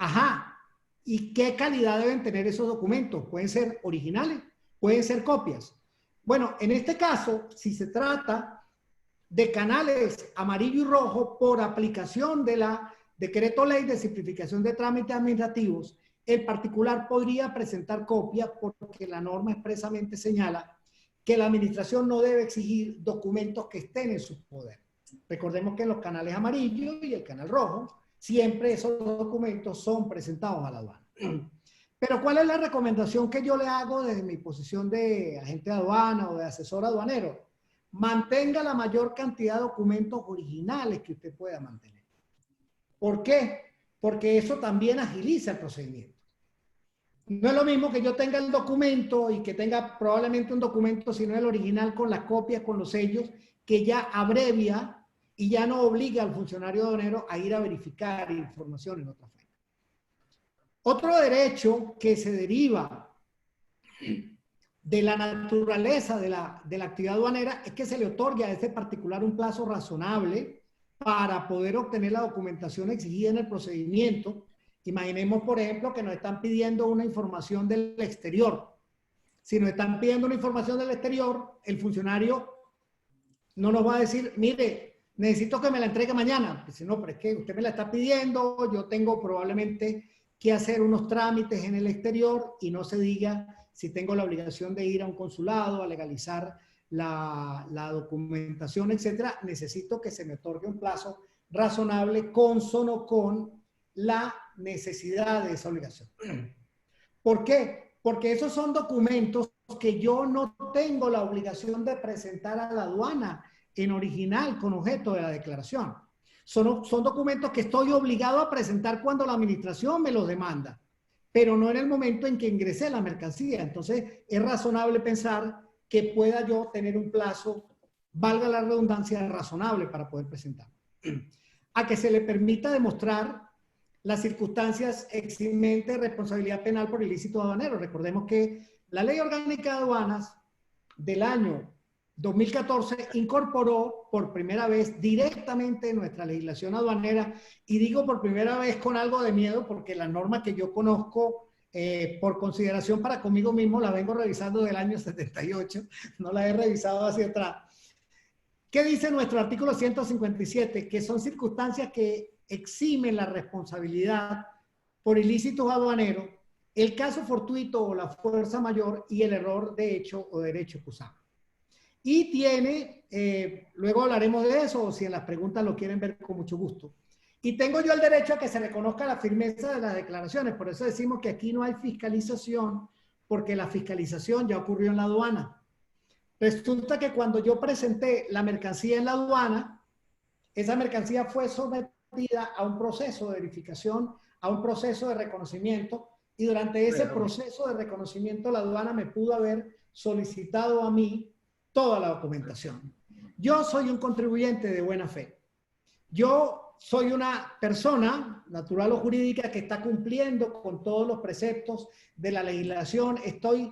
Speaker 10: ¿y qué calidad deben tener esos documentos? ¿Pueden ser originales? ¿Pueden ser copias? Bueno, en este caso, si se trata de canales amarillo y rojo por aplicación de la Decreto Ley de Simplificación de Trámites Administrativos, el particular podría presentar copias porque la norma expresamente señala que la administración no debe exigir documentos que estén en su poder. Recordemos que en los canales amarillos y el canal rojo, siempre esos documentos son presentados a la aduana. Pero ¿cuál es la recomendación que yo le hago desde mi posición de agente de aduana o de asesor aduanero? Mantenga la mayor cantidad de documentos originales que usted pueda mantener. ¿Por qué? Porque eso también agiliza el procedimiento. No es lo mismo que yo tenga el documento y que tenga probablemente un documento, sino el original con las copias, con los sellos, que ya abrevia y ya no obliga al funcionario aduanero a ir a verificar información en otra fuente. Otro derecho que se deriva de la naturaleza de la actividad aduanera es que se le otorgue a este particular un plazo razonable para poder obtener la documentación exigida en el procedimiento. Imaginemos, por ejemplo, que nos están pidiendo una información del exterior. Si nos están pidiendo una información del exterior, el funcionario no nos va a decir, mire, necesito que me la entregue mañana. Dice, no, pero es que usted me la está pidiendo, yo tengo probablemente que hacer unos trámites en el exterior y no se diga si tengo la obligación de ir a un consulado a legalizar la documentación, etcétera. Necesito que se me otorgue un plazo razonable, consono con la necesidad de esa obligación. ¿Por qué? Porque esos son documentos que yo no tengo la obligación de presentar a la aduana en original con objeto de la declaración. Son documentos que estoy obligado a presentar cuando la administración me los demanda, pero no en el momento en que ingresé la mercancía. Entonces, es razonable pensar que pueda yo tener un plazo, valga la redundancia, razonable para poder presentar. A que se le permita demostrar las circunstancias eximentes de responsabilidad penal por ilícito aduanero. Recordemos que la Ley Orgánica de Aduanas del año 2014 incorporó por primera vez directamente en nuestra legislación aduanera, y digo por primera vez con algo de miedo porque la norma que yo conozco por consideración para conmigo mismo la vengo revisando del año 78, no la he revisado hacia atrás. ¿Qué dice nuestro artículo 157? Que son circunstancias que eximen la responsabilidad por ilícitos aduaneros, el caso fortuito o la fuerza mayor y el error de hecho o derecho excusable. Y tiene, luego hablaremos de eso, o si en las preguntas lo quieren ver con mucho gusto. Y tengo yo el derecho a que se reconozca la firmeza de las declaraciones, por eso decimos que aquí no hay fiscalización, porque la fiscalización ya ocurrió en la aduana. Resulta que cuando yo presenté la mercancía en la aduana, esa mercancía fue sometida a un proceso de verificación, a un proceso de reconocimiento, y durante ese proceso de reconocimiento la aduana me pudo haber solicitado a mí toda la documentación. Yo soy un contribuyente de buena fe. Yo soy una persona natural o jurídica que está cumpliendo con todos los preceptos de la legislación. Estoy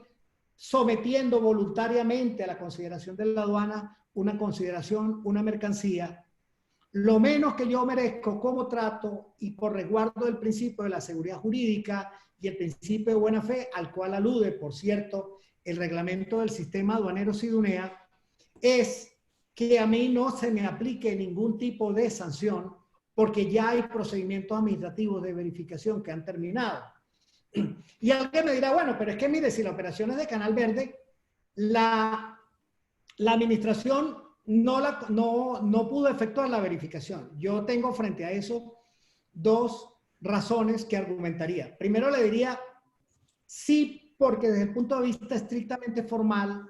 Speaker 10: sometiendo voluntariamente a la consideración de la aduana una consideración, una mercancía. Lo menos que yo merezco como trato y por resguardo del principio de la seguridad jurídica y el principio de buena fe, al cual alude, por cierto, el reglamento del sistema aduanero SIDUNEA, es que a mí no se me aplique ningún tipo de sanción porque ya hay procedimientos administrativos de verificación que han terminado. Y alguien me dirá, bueno, pero es que mire, si la operación es de Canal Verde, la administración no pudo efectuar la verificación. Yo tengo frente a eso dos razones que argumentaría. Primero le diría, sí, porque desde el punto de vista estrictamente formal,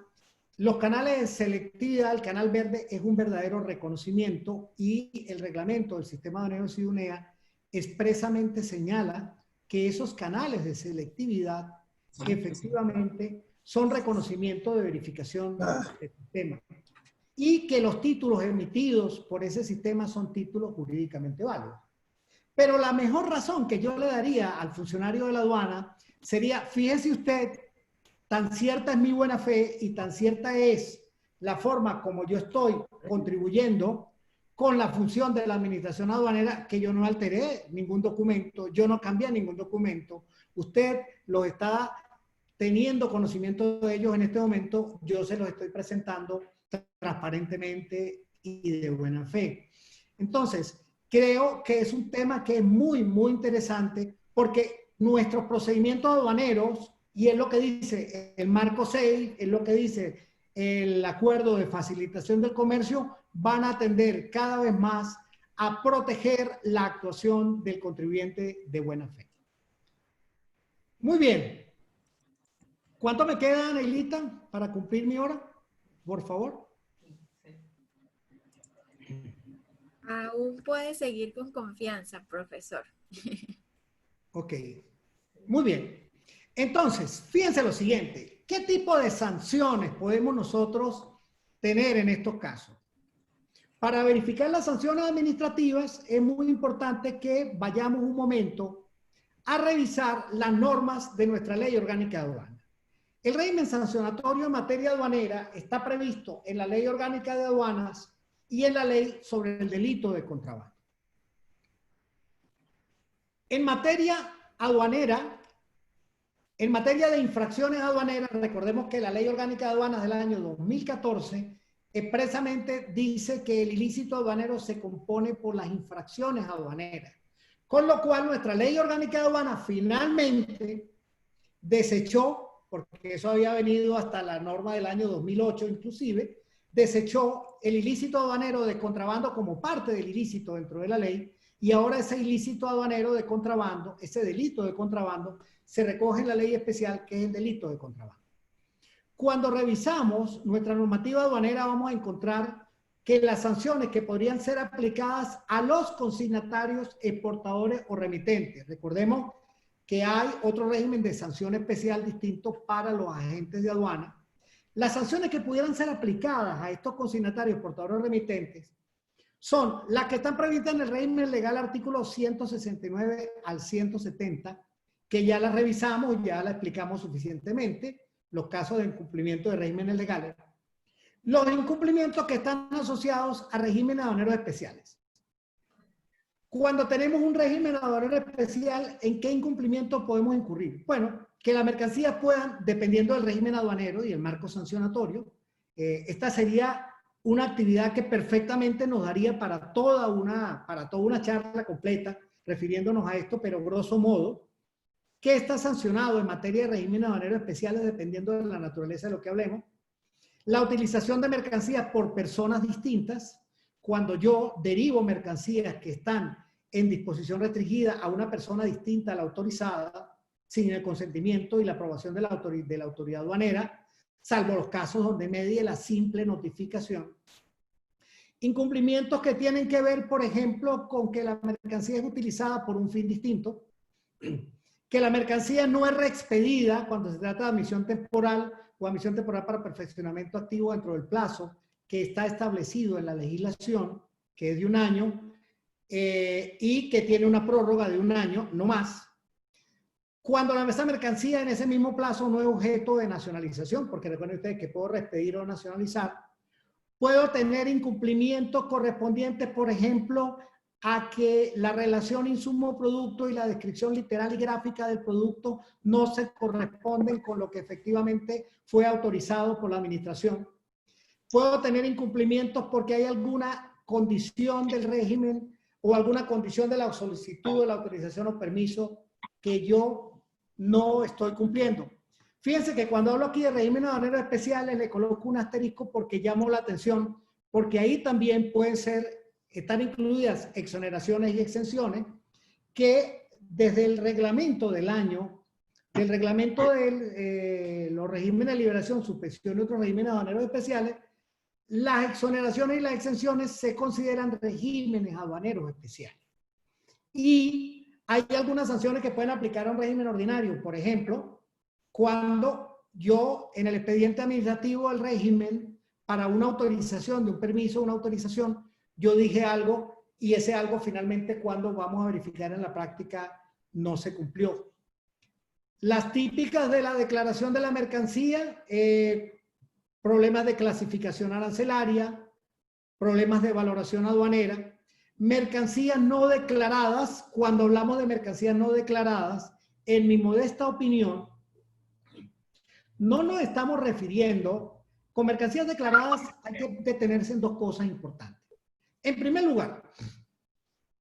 Speaker 10: los canales de selectividad, el Canal Verde es un verdadero reconocimiento y el reglamento del sistema aduanero SIDUNEA expresamente señala que esos canales de selectividad efectivamente son reconocimiento de verificación del sistema y que los títulos emitidos por ese sistema son títulos jurídicamente válidos. Pero la mejor razón que yo le daría al funcionario de la aduana sería, fíjese usted, tan cierta es mi buena fe y tan cierta es la forma como yo estoy contribuyendo con la función de la administración aduanera, que yo no alteré ningún documento, yo no cambié ningún documento. Usted los está teniendo conocimiento de ellos en este momento, yo se los estoy presentando transparentemente y de buena fe. Entonces, creo que es un tema que es muy, muy interesante porque nuestros procedimientos aduaneros, y es lo que dice el marco 6, es lo que dice el acuerdo de facilitación del comercio, van a tender cada vez más a proteger la actuación del contribuyente de buena fe. Muy bien. ¿Cuánto me queda, Neilita, para cumplir mi hora? Por favor.
Speaker 1: Aún puede seguir con confianza, profesor.
Speaker 10: Ok. Muy bien. Entonces, fíjense lo siguiente. ¿Qué tipo de sanciones podemos nosotros tener en estos casos? Para verificar las sanciones administrativas es muy importante que vayamos un momento a revisar las normas de nuestra ley orgánica de aduana. El régimen sancionatorio en materia aduanera está previsto en la ley orgánica de aduanas y en la ley sobre el delito de contrabando. En materia aduanera, en materia de infracciones aduaneras, recordemos que la ley orgánica de aduanas del año 2014 expresamente dice que el ilícito aduanero se compone por las infracciones aduaneras, con lo cual nuestra ley orgánica de aduanas finalmente desechó, porque eso había venido hasta la norma del año 2008 inclusive, desechó el ilícito aduanero de contrabando como parte del ilícito dentro de la ley, y ahora ese ilícito aduanero de contrabando, ese delito de contrabando, se recoge en la ley especial que es el delito de contrabando. Cuando revisamos nuestra normativa aduanera vamos a encontrar que las sanciones que podrían ser aplicadas a los consignatarios, exportadores o remitentes, recordemos que hay otro régimen de sanción especial distinto para los agentes de aduana, las sanciones que pudieran ser aplicadas a estos consignatarios, exportadores o remitentes son las que están previstas en el régimen legal artículo 169 al 170, que ya las revisamos, ya las explicamos suficientemente, los casos de incumplimiento de regímenes legales, los incumplimientos que están asociados a regímenes aduaneros especiales. Cuando tenemos un régimen aduanero especial, ¿en qué incumplimiento podemos incurrir? Bueno, que las mercancías puedan, dependiendo del régimen aduanero y el marco sancionatorio, esta sería una actividad que perfectamente nos daría para toda una charla completa, refiriéndonos a esto, pero grosso modo, ¿qué está sancionado en materia de regímenes aduaneros especiales dependiendo de la naturaleza de lo que hablemos? La utilización de mercancías por personas distintas, cuando yo derivo mercancías que están en disposición restringida a una persona distinta a la autorizada, sin el consentimiento y la aprobación de la autoridad aduanera, salvo los casos donde medie la simple notificación. Incumplimientos que tienen que ver, por ejemplo, con que la mercancía es utilizada por un fin distinto, que la mercancía no es reexpedida cuando se trata de admisión temporal o admisión temporal para perfeccionamiento activo dentro del plazo que está establecido en la legislación, que es de 1 año, y que tiene una prórroga de 1 año, no más. Cuando esa mercancía en ese mismo plazo no es objeto de nacionalización, porque recuerden ustedes que puedo reexpedir o nacionalizar, puedo tener incumplimientos correspondientes, por ejemplo, a que la relación insumo-producto y la descripción literal y gráfica del producto no se corresponden con lo que efectivamente fue autorizado por la administración. Puedo tener incumplimientos porque hay alguna condición del régimen o alguna condición de la solicitud de la autorización o permiso que yo no estoy cumpliendo. Fíjense que cuando hablo aquí de regímenes aduaneros especiales le coloco un asterisco porque llamo la atención, porque ahí también pueden estar incluidas exoneraciones y exenciones que desde el reglamento del año, del reglamento de los regímenes de liberación, suspensión y otros regímenes aduaneros especiales, las exoneraciones y las exenciones se consideran regímenes aduaneros especiales. Y hay algunas sanciones que pueden aplicar a un régimen ordinario. Por ejemplo, cuando yo en el expediente administrativo del régimen para una autorización de un permiso, una autorización, yo dije algo y ese algo finalmente cuando vamos a verificar en la práctica no se cumplió. Las típicas de la declaración de la mercancía, problemas de clasificación arancelaria, problemas de valoración aduanera, mercancías no declaradas. Cuando hablamos de mercancías no declaradas, en mi modesta opinión, no nos estamos refiriendo, con mercancías declaradas hay que detenerse en 2 cosas importantes. En primer lugar,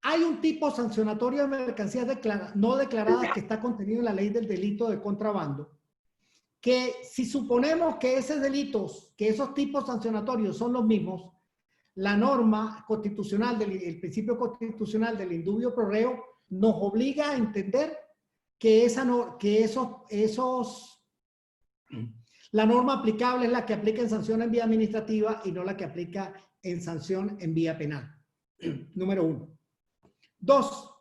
Speaker 10: hay un tipo sancionatorio de mercancías no declaradas que está contenido en la ley del delito de contrabando, que si suponemos que esos delitos, que esos tipos sancionatorios son los mismos, la norma constitucional, el principio constitucional del indubio pro reo nos obliga a entender que la norma aplicable es la que aplica en sanción en vía administrativa y no la que aplica en sanción en vía penal. Número 1. 2.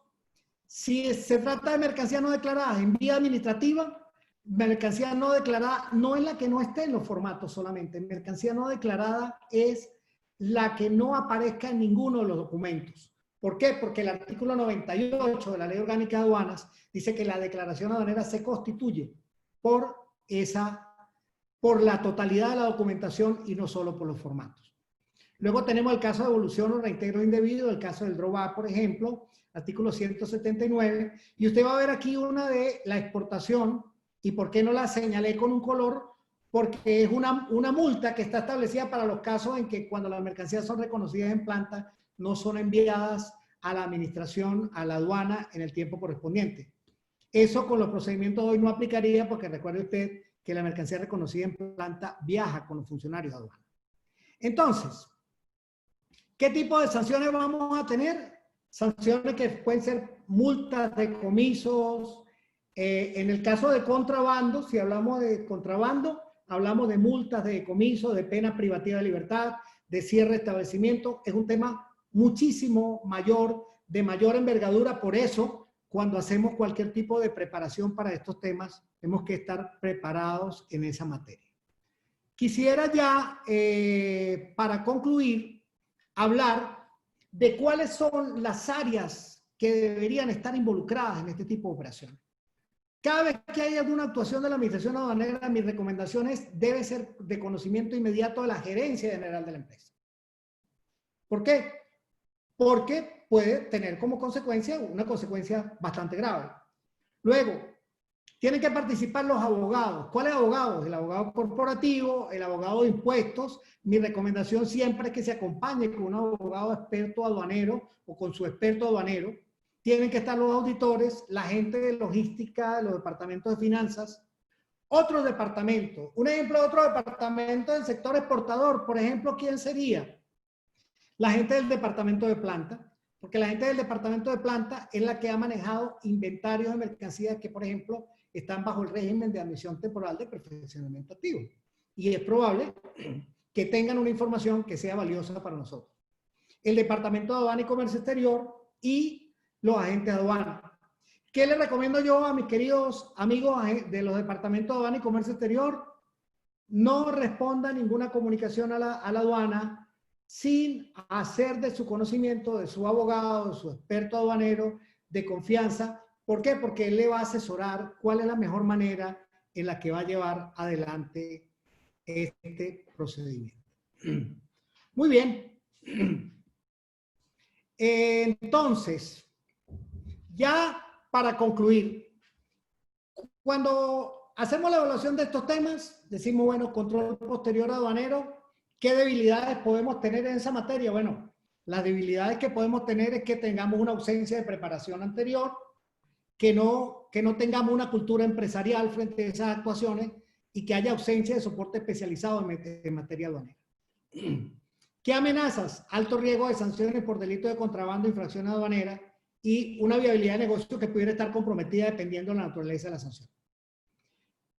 Speaker 10: Si se trata de mercancías no declaradas en vía administrativa, mercancía no declarada no es la que no esté en los formatos solamente. Mercancía no declarada es la que no aparezca en ninguno de los documentos. ¿Por qué? Porque el artículo 98 de la Ley Orgánica de Aduanas dice que la declaración aduanera se constituye por la totalidad de la documentación y no solo por los formatos. Luego tenemos el caso de evolución o reintegro indebido, el caso del drawback, por ejemplo, artículo 179, y usted va a ver aquí una de la exportación, y por qué no la señalé con un color, porque es una multa que está establecida para los casos en que cuando las mercancías son reconocidas en planta, no son enviadas a la administración, a la aduana en el tiempo correspondiente. Eso con los procedimientos de hoy no aplicaría porque recuerde usted que la mercancía reconocida en planta viaja con los funcionarios de aduana. Entonces, ¿qué tipo de sanciones vamos a tener? Sanciones que pueden ser multas, decomisos. En el caso de contrabando, si hablamos de contrabando, hablamos de multas, de decomiso, de pena privativa de libertad, de cierre de establecimiento. Es un tema muchísimo mayor, de mayor envergadura. Por eso, cuando hacemos cualquier tipo de preparación para estos temas, tenemos que estar preparados en esa materia. Quisiera ya, para concluir, hablar de cuáles son las áreas que deberían estar involucradas en este tipo de operaciones. Cada vez que haya alguna actuación de la Administración Aduanera, mi recomendación debe ser de conocimiento inmediato de la gerencia general de la empresa. ¿Por qué? Porque puede tener como consecuencia una consecuencia bastante grave. Luego, Tienen que participar los abogados. ¿Cuáles abogados? El abogado corporativo, el abogado de impuestos. Mi recomendación siempre es que se acompañe con un abogado experto aduanero o con su experto aduanero. Tienen que estar los auditores, la gente de logística, los departamentos de finanzas, otros departamentos. Un ejemplo de otro departamento del sector exportador, por ejemplo, ¿quién sería? La gente del departamento de planta, porque la gente del departamento de planta es la que ha manejado inventarios de mercancías que, por ejemplo, están bajo el régimen de admisión temporal de perfeccionamiento activo. Y es probable que tengan una información que sea valiosa para nosotros. El Departamento de Aduana y Comercio Exterior y los agentes de aduana. ¿Qué les recomiendo yo a mis queridos amigos de los departamentos de aduana y comercio exterior? No responda ninguna comunicación a la aduana sin hacer de su conocimiento, de su abogado, de su experto aduanero de confianza. ¿Por qué? Porque él le va a asesorar cuál es la mejor manera en la que va a llevar adelante este procedimiento. Muy bien. Entonces, ya para concluir, cuando hacemos la evaluación de estos temas, decimos, bueno, control posterior aduanero, ¿qué debilidades podemos tener en esa materia? Bueno, las debilidades que podemos tener es que tengamos una ausencia de preparación anterior, que no tengamos una cultura empresarial frente a esas actuaciones y que haya ausencia de soporte especializado en materia aduanera. ¿Qué amenazas? Alto riesgo de sanciones por delito de contrabando, infracción aduanera y una viabilidad de negocio que pudiera estar comprometida dependiendo de la naturaleza de la sanción.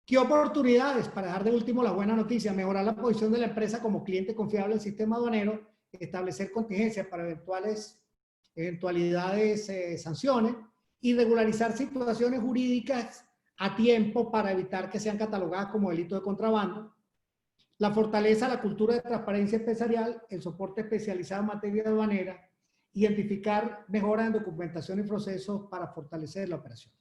Speaker 10: ¿Qué oportunidades? Para dejar de último la buena noticia, mejorar la posición de la empresa como cliente confiable del sistema aduanero, establecer contingencias para eventualidades, sanciones y regularizar situaciones jurídicas a tiempo para evitar que sean catalogadas como delito de contrabando. La fortaleza, la cultura de transparencia empresarial, el soporte especializado en materia aduanera, identificar mejoras en documentación y procesos para fortalecer la operación.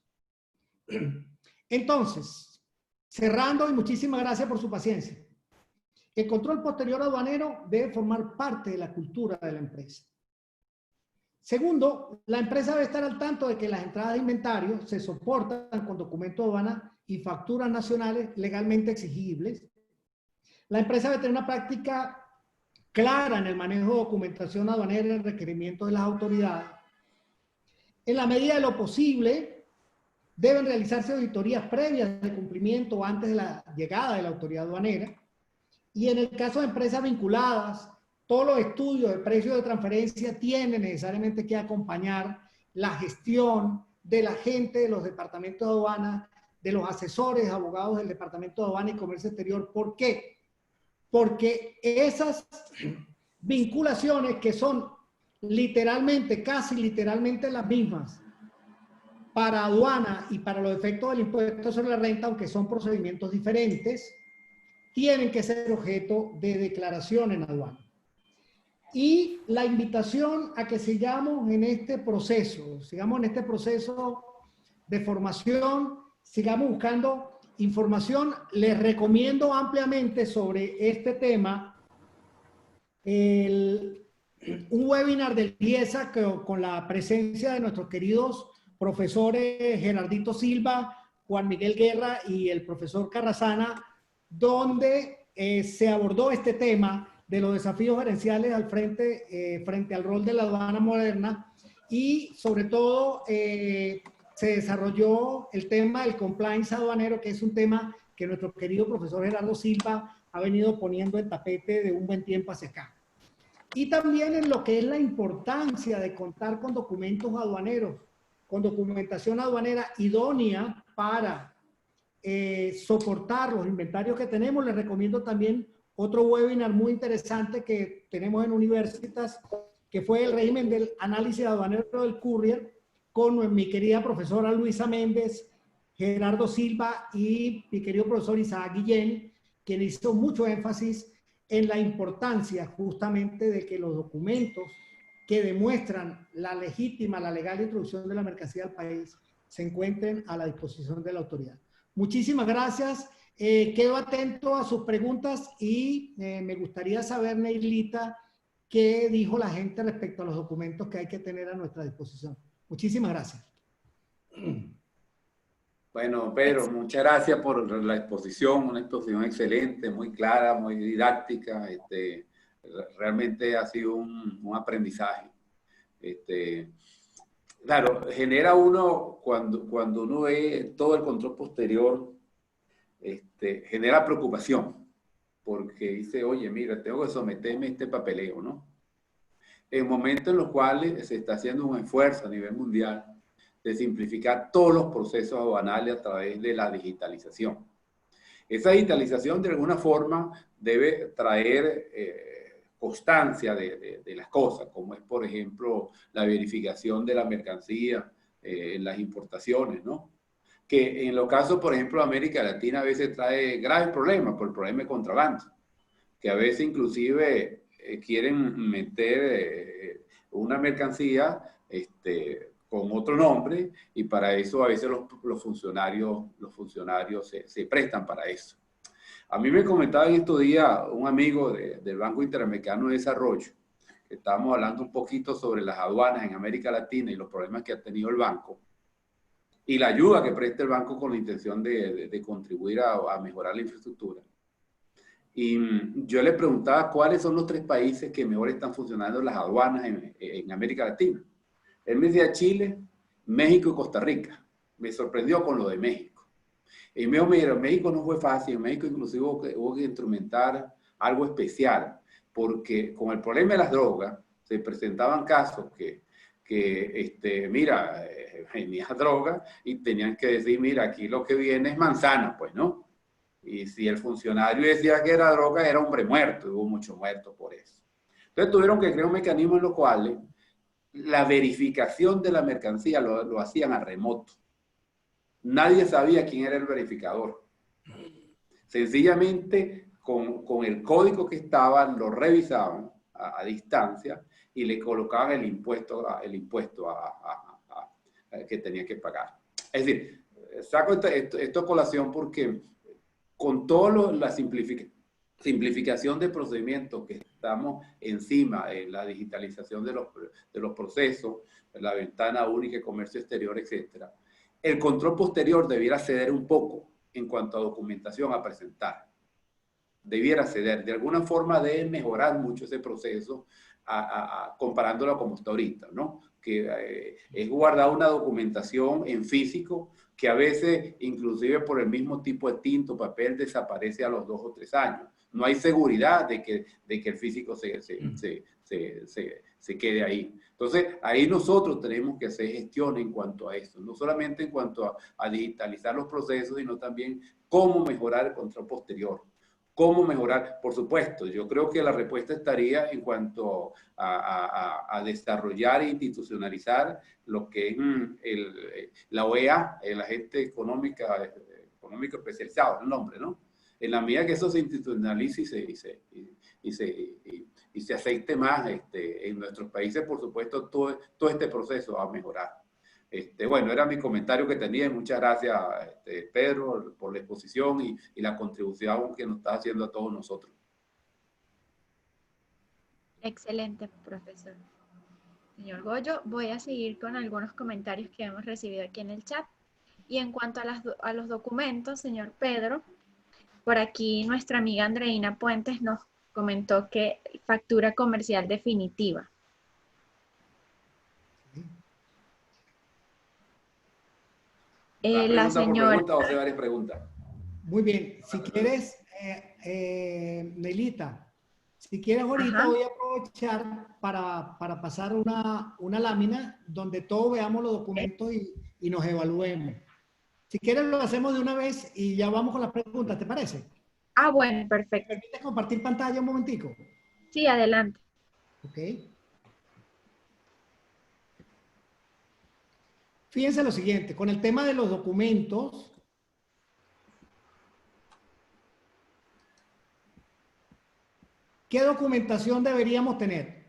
Speaker 10: Entonces, cerrando, y muchísimas gracias por su paciencia. El control posterior aduanero debe formar parte de la cultura de la empresa. Segundo, la empresa debe estar al tanto de que las entradas de inventario se soportan con documentos de aduana y facturas nacionales legalmente exigibles. La empresa debe tener una práctica clara en el manejo de documentación aduanera y el requerimiento de las autoridades. En la medida de lo posible, deben realizarse auditorías previas de cumplimiento antes de la llegada de la autoridad aduanera. Y en el caso de empresas vinculadas, todos los estudios de precios de transferencia tienen necesariamente que acompañar la gestión de la gente de los departamentos de aduana, de los asesores, abogados del Departamento de Aduana y Comercio Exterior. ¿Por qué? Porque esas vinculaciones que son literalmente, casi literalmente las mismas para aduana y para los efectos del impuesto sobre la renta, aunque son procedimientos diferentes, tienen que ser objeto de declaración en aduana. Y la invitación a que sigamos en este proceso, de formación, sigamos buscando información. Les recomiendo ampliamente sobre este tema un webinar del IESA con la presencia de nuestros queridos profesores Gerardito Silva, Juan Miguel Guerra y el profesor Carrasana, donde se abordó este tema de los desafíos gerenciales frente al rol de la aduana moderna y sobre todo se desarrolló el tema del compliance aduanero, que es un tema que nuestro querido profesor Gerardo Silva ha venido poniendo en tapete de un buen tiempo hacia acá. Y también en lo que es la importancia de contar con documentos aduaneros, con documentación aduanera idónea para soportar los inventarios que tenemos. Les recomiendo también otro webinar muy interesante que tenemos en Universitas, que fue el régimen del análisis aduanero del courier, con mi querida profesora Luisa Méndez, Gerardo Silva y mi querido profesor Isaac Guillén, quien hizo mucho énfasis en la importancia justamente de que los documentos que demuestran la legítima, la legal introducción de la mercancía al país se encuentren a la disposición de la autoridad. Muchísimas gracias. Quedo atento a sus preguntas y me gustaría saber, Neilita, qué dijo la gente respecto a los documentos que hay que tener a nuestra disposición. Muchísimas gracias.
Speaker 3: Bueno, Pedro, muchas gracias por la exposición, una exposición excelente, muy clara, muy didáctica. Realmente ha sido un aprendizaje. Claro, genera uno, cuando uno ve todo el control posterior, genera preocupación, porque dice, oye, mira, tengo que someterme a este papeleo, ¿no? En momentos en los cuales se está haciendo un esfuerzo a nivel mundial de simplificar todos los procesos aduanales a través de la digitalización. Esa digitalización de alguna forma debe traer constancia de las cosas, como es, por ejemplo, la verificación de la mercancía en las importaciones, ¿no? Que en los casos, por ejemplo, de América Latina a veces trae graves problemas por el problema de contrabando, que a veces inclusive quieren meter una mercancía con otro nombre, y para eso a veces los funcionarios se prestan para eso. A mí me comentaba en estos días un amigo del Banco Interamericano de Desarrollo, que estábamos hablando un poquito sobre las aduanas en América Latina y los problemas que ha tenido el banco, y la ayuda que presta el banco con la intención de contribuir a mejorar la infraestructura. Y yo le preguntaba cuáles son los 3 países que mejor están funcionando las aduanas en América Latina. Él me decía Chile, México y Costa Rica. Me sorprendió con lo de México. Y me dijo, mira, México no fue fácil. En México inclusive hubo que instrumentar algo especial, porque con el problema de las drogas se presentaban casos que venía droga y tenían que decir, mira, aquí lo que viene es manzana, pues, ¿no? Y si el funcionario decía que era droga, era hombre muerto, y hubo muchos muertos por eso. Entonces tuvieron que crear un mecanismo en los cuales la verificación de la mercancía lo hacían a remoto. Nadie sabía quién era el verificador. Sencillamente, con el código que estaba, lo revisaban a distancia y le colocaban el impuesto que tenía que pagar. Es decir, saco esto a colación porque con toda la simplificación de procedimientos que estamos encima en la digitalización de los procesos, la ventana única de comercio exterior, etcétera, el control posterior debiera ceder un poco en cuanto a documentación a presentar. Debiera ceder. De alguna forma debe mejorar mucho ese proceso comparándolo a como está ahorita, ¿no? Que es guardar una documentación en físico que a veces, inclusive por el mismo tipo de tinta o papel, desaparece a los 2 o 3 años. No hay seguridad de que el físico se quede ahí. Entonces, ahí nosotros tenemos que hacer gestión en cuanto a eso, no solamente en cuanto a digitalizar los procesos, sino también cómo mejorar el control posterior. ¿Cómo mejorar? Por supuesto, yo creo que la respuesta estaría en cuanto a desarrollar e institucionalizar lo que es la OEA, el agente económico especializado, el nombre, ¿no? En la medida que eso se institucionalice y se aceite más en nuestros países, por supuesto, todo este proceso va a mejorar. Bueno, era mi comentario que tenía. Muchas gracias, Pedro, por la exposición y la contribución que nos está haciendo a todos nosotros.
Speaker 1: Excelente, profesor. Señor Goyo, voy a seguir con algunos comentarios que hemos recibido aquí en el chat. Y en cuanto a los documentos, señor Pedro, por aquí nuestra amiga Andreina Puentes nos comentó que factura comercial definitiva. La señora...
Speaker 3: pregunta o hace varias preguntas?
Speaker 10: Muy bien. Si quieres, Nelita, si quieres ahorita
Speaker 1: Ajá.
Speaker 10: voy a aprovechar para pasar una lámina donde todos veamos los documentos y nos evaluemos. Si quieres lo hacemos de una vez y ya vamos con las preguntas, ¿te parece?
Speaker 1: Ah, bueno, perfecto.
Speaker 10: ¿Me permites compartir pantalla un momentico?
Speaker 1: Sí, adelante.
Speaker 10: Ok. Fíjense lo siguiente, con el tema de los documentos, ¿qué documentación deberíamos tener?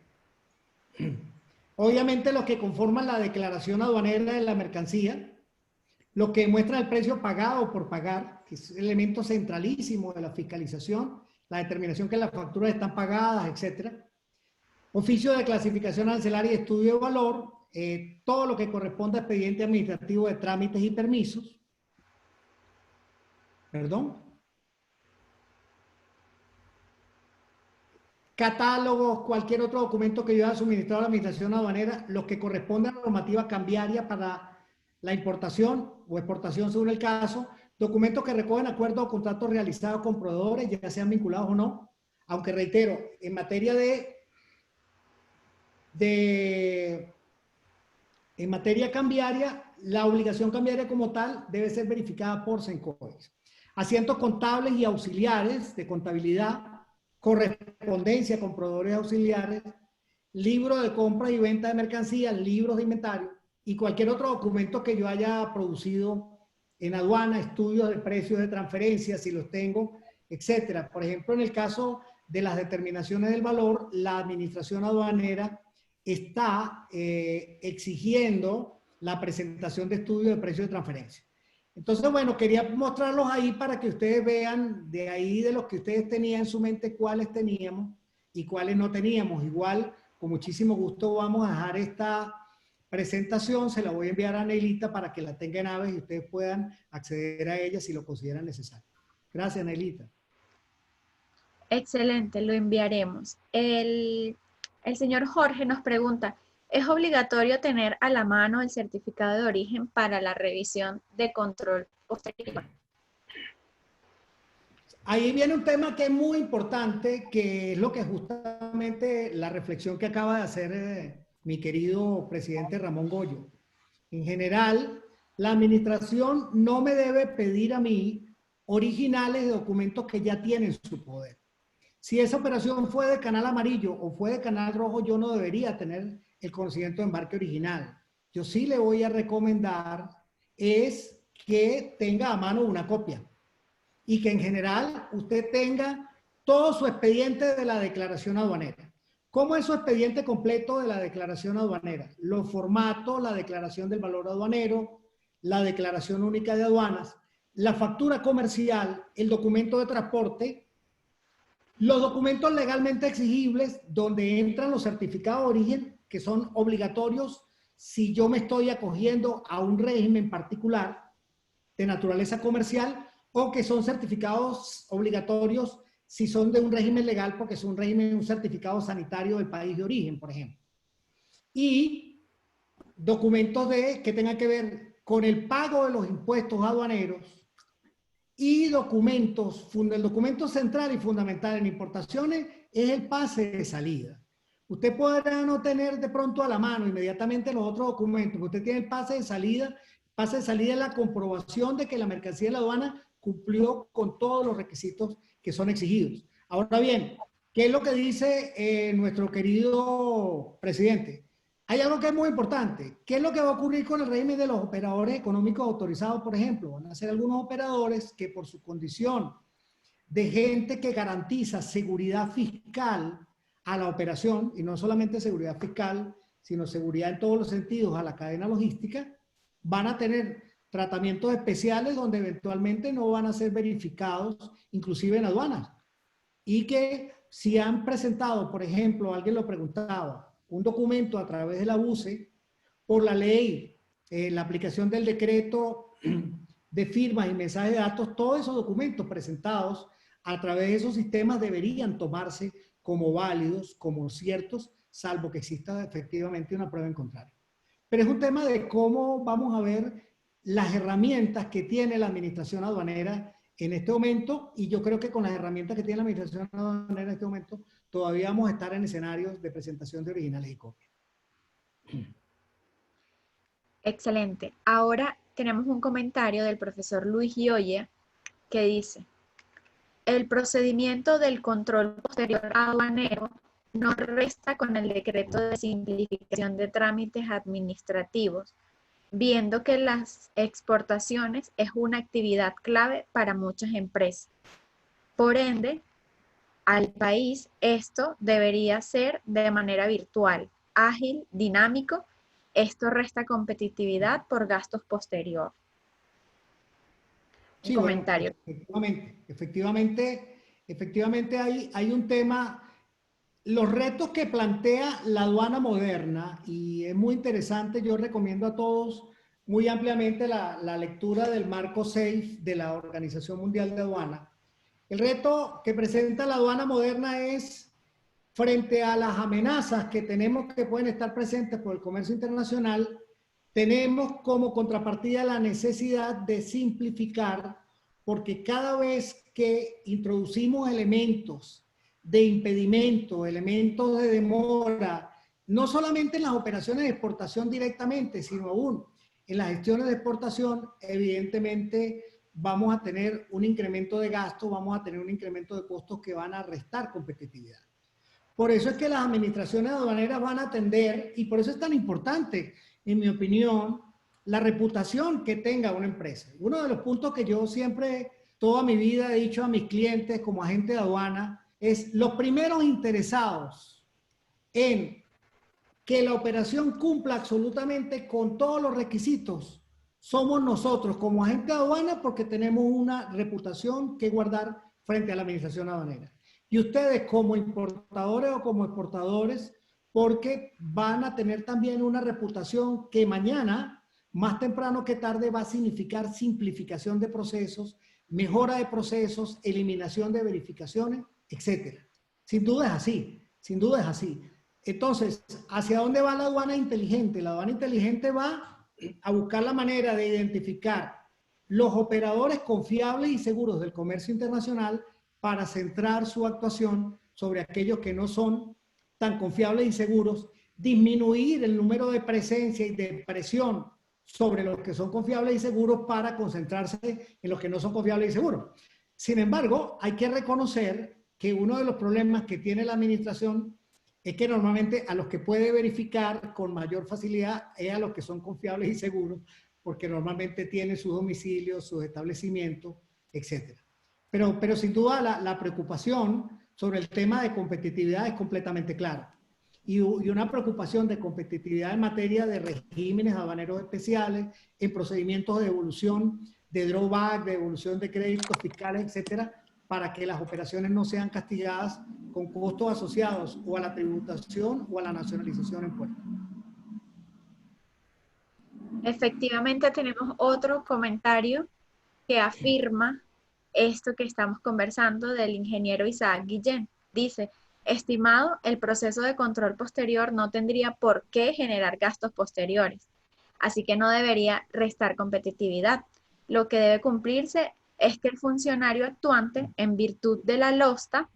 Speaker 10: Obviamente los que conforman la declaración aduanera de la mercancía, lo que muestra el precio pagado o por pagar, que es el elemento centralísimo de la fiscalización, la determinación que las facturas están pagadas, etc. Oficio de clasificación arancelaria y estudio de valor, todo lo que corresponde a expediente administrativo de trámites y permisos, Perdón. Catálogos, cualquier otro documento que yo haya suministrado a la Administración Aduanera, los que corresponden a la normativa cambiaria para la importación o exportación según el caso, documentos que recogen acuerdos o contratos realizados con proveedores, ya sean vinculados o no, aunque reitero, en materia en materia cambiaria, la obligación cambiaria como tal debe ser verificada por Sencodex. Asientos contables y auxiliares de contabilidad, correspondencia con proveedores auxiliares, libro de compra y venta de mercancías, libros de inventario y cualquier otro documento que yo haya producido en aduana, estudios de precios de transferencia, si los tengo, etcétera. Por ejemplo, en el caso de las determinaciones del valor, la Administración Aduanera está exigiendo la presentación de estudios de precios de transferencia. Entonces, bueno, quería mostrarlos ahí para que ustedes vean de ahí de los que ustedes tenían en su mente cuáles teníamos y cuáles no teníamos. Igual, con muchísimo gusto vamos a dejar esta presentación, se la voy a enviar a Neilita para que la tenga en Aves y ustedes puedan acceder a ella si lo consideran necesario. Gracias, Neilita.
Speaker 1: Excelente, lo enviaremos. El señor Jorge nos pregunta, ¿es obligatorio tener a la mano el certificado de origen para la revisión de control posterior?
Speaker 10: Ahí viene un tema que es muy importante, que es lo que justamente la reflexión que acaba de hacer mi querido presidente Ramón Goyo. En general, la administración no me debe pedir a mí originales de documentos que ya tienen su poder. Si esa operación fue de canal amarillo o fue de canal rojo, yo no debería tener el conocimiento de embarque original. Yo sí le voy a recomendar es que tenga a mano una copia y que en general usted tenga todo su expediente de la declaración aduanera. ¿Cómo es su expediente completo de la declaración aduanera? Los formatos, la declaración del valor aduanero, la declaración única de aduanas, la factura comercial, el documento de transporte, los documentos legalmente exigibles donde entran los certificados de origen que son obligatorios si yo me estoy acogiendo a un régimen particular de naturaleza comercial o que son certificados obligatorios si son de un régimen legal porque es un certificado sanitario del país de origen, por ejemplo. Y documentos que tengan que ver con el pago de los impuestos aduaneros y documentos, el documento central y fundamental en importaciones es el pase de salida. Usted podrá no tener de pronto a la mano inmediatamente los otros documentos, usted tiene el pase de salida. Pase de salida es la comprobación de que la mercancía de la aduana cumplió con todos los requisitos que son exigidos. Ahora bien, ¿qué es lo que dice nuestro querido presidente? Hay algo que es muy importante. ¿Qué es lo que va a ocurrir con el régimen de los operadores económicos autorizados, por ejemplo? Van a ser algunos operadores que por su condición de gente que garantiza seguridad fiscal a la operación, y no solamente seguridad fiscal, sino seguridad en todos los sentidos a la cadena logística, van a tener tratamientos especiales donde eventualmente no van a ser verificados, inclusive en aduanas. Y que si han presentado, por ejemplo, alguien lo preguntaba, un documento a través de la UCE, por la ley, la aplicación del decreto de firmas y mensajes de datos, todos esos documentos presentados a través de esos sistemas deberían tomarse como válidos, como ciertos, salvo que exista efectivamente una prueba en contrario. Pero es un tema de cómo vamos a ver las herramientas que tiene la administración aduanera en este momento, y yo creo que con las herramientas que tiene la administración aduanera en este momento, todavía vamos a estar en escenarios de presentación de originales y copias.
Speaker 1: Excelente. Ahora tenemos un comentario del profesor Luis Gioia que dice: el procedimiento del control posterior aduanero no resta con el decreto de simplificación de trámites administrativos, viendo que las exportaciones es una actividad clave para muchas empresas. Por ende, al país esto debería ser de manera virtual, ágil, dinámico. Esto resta competitividad por gastos posterior.
Speaker 10: Sí,
Speaker 1: comentario.
Speaker 10: Bueno, efectivamente hay un tema, los retos que plantea la aduana moderna, y es muy interesante, yo recomiendo a todos muy ampliamente la lectura del marco SAFE de la Organización Mundial de Aduana. El reto que presenta la aduana moderna es, frente a las amenazas que tenemos que pueden estar presentes por el comercio internacional, tenemos como contrapartida la necesidad de simplificar, porque cada vez que introducimos elementos de impedimento, elementos de demora, no solamente en las operaciones de exportación directamente, sino aún en las gestiones de exportación, evidentemente vamos a tener un incremento de gasto, vamos a tener un incremento de costos que van a restar competitividad. Por eso es que las administraciones aduaneras van a atender, y por eso es tan importante, en mi opinión, la reputación que tenga una empresa. Uno de los puntos que yo siempre, toda mi vida he dicho a mis clientes como agente de aduana, es los primeros interesados en que la operación cumpla absolutamente con todos los requisitos somos nosotros como agente de aduana, porque tenemos una reputación que guardar frente a la administración aduanera. Y ustedes como importadores o como exportadores, porque van a tener también una reputación que mañana, más temprano que tarde, va a significar simplificación de procesos, mejora de procesos, eliminación de verificaciones, etc. Sin duda es así, sin duda es así. Entonces, ¿hacia dónde va la aduana inteligente? La aduana inteligente va a buscar la manera de identificar los operadores confiables y seguros del comercio internacional para centrar su actuación sobre aquellos que no son tan confiables y seguros, disminuir el número de presencia y de presión sobre los que son confiables y seguros para concentrarse en los que no son confiables y seguros. Sin embargo, hay que reconocer que uno de los problemas que tiene la administración es que normalmente a los que puede verificar con mayor facilidad es a los que son confiables y seguros, porque normalmente tienen sus domicilios, sus establecimientos, etc. Pero sin duda la preocupación sobre el tema de competitividad es completamente clara. Y una preocupación de competitividad en materia de regímenes aduaneros especiales, en procedimientos de devolución de drawback, de devolución de créditos fiscales, etcétera, para que las operaciones no sean castigadas con costos asociados o a la tributación o a la nacionalización en puerto.
Speaker 1: Efectivamente, tenemos otro comentario que afirma esto que estamos conversando del ingeniero Isaac Guillén. Dice, estimado, el proceso de control posterior no tendría por qué generar gastos posteriores, así que no debería restar competitividad. Lo que debe cumplirse es que el funcionario actuante, en virtud de la LOSTA,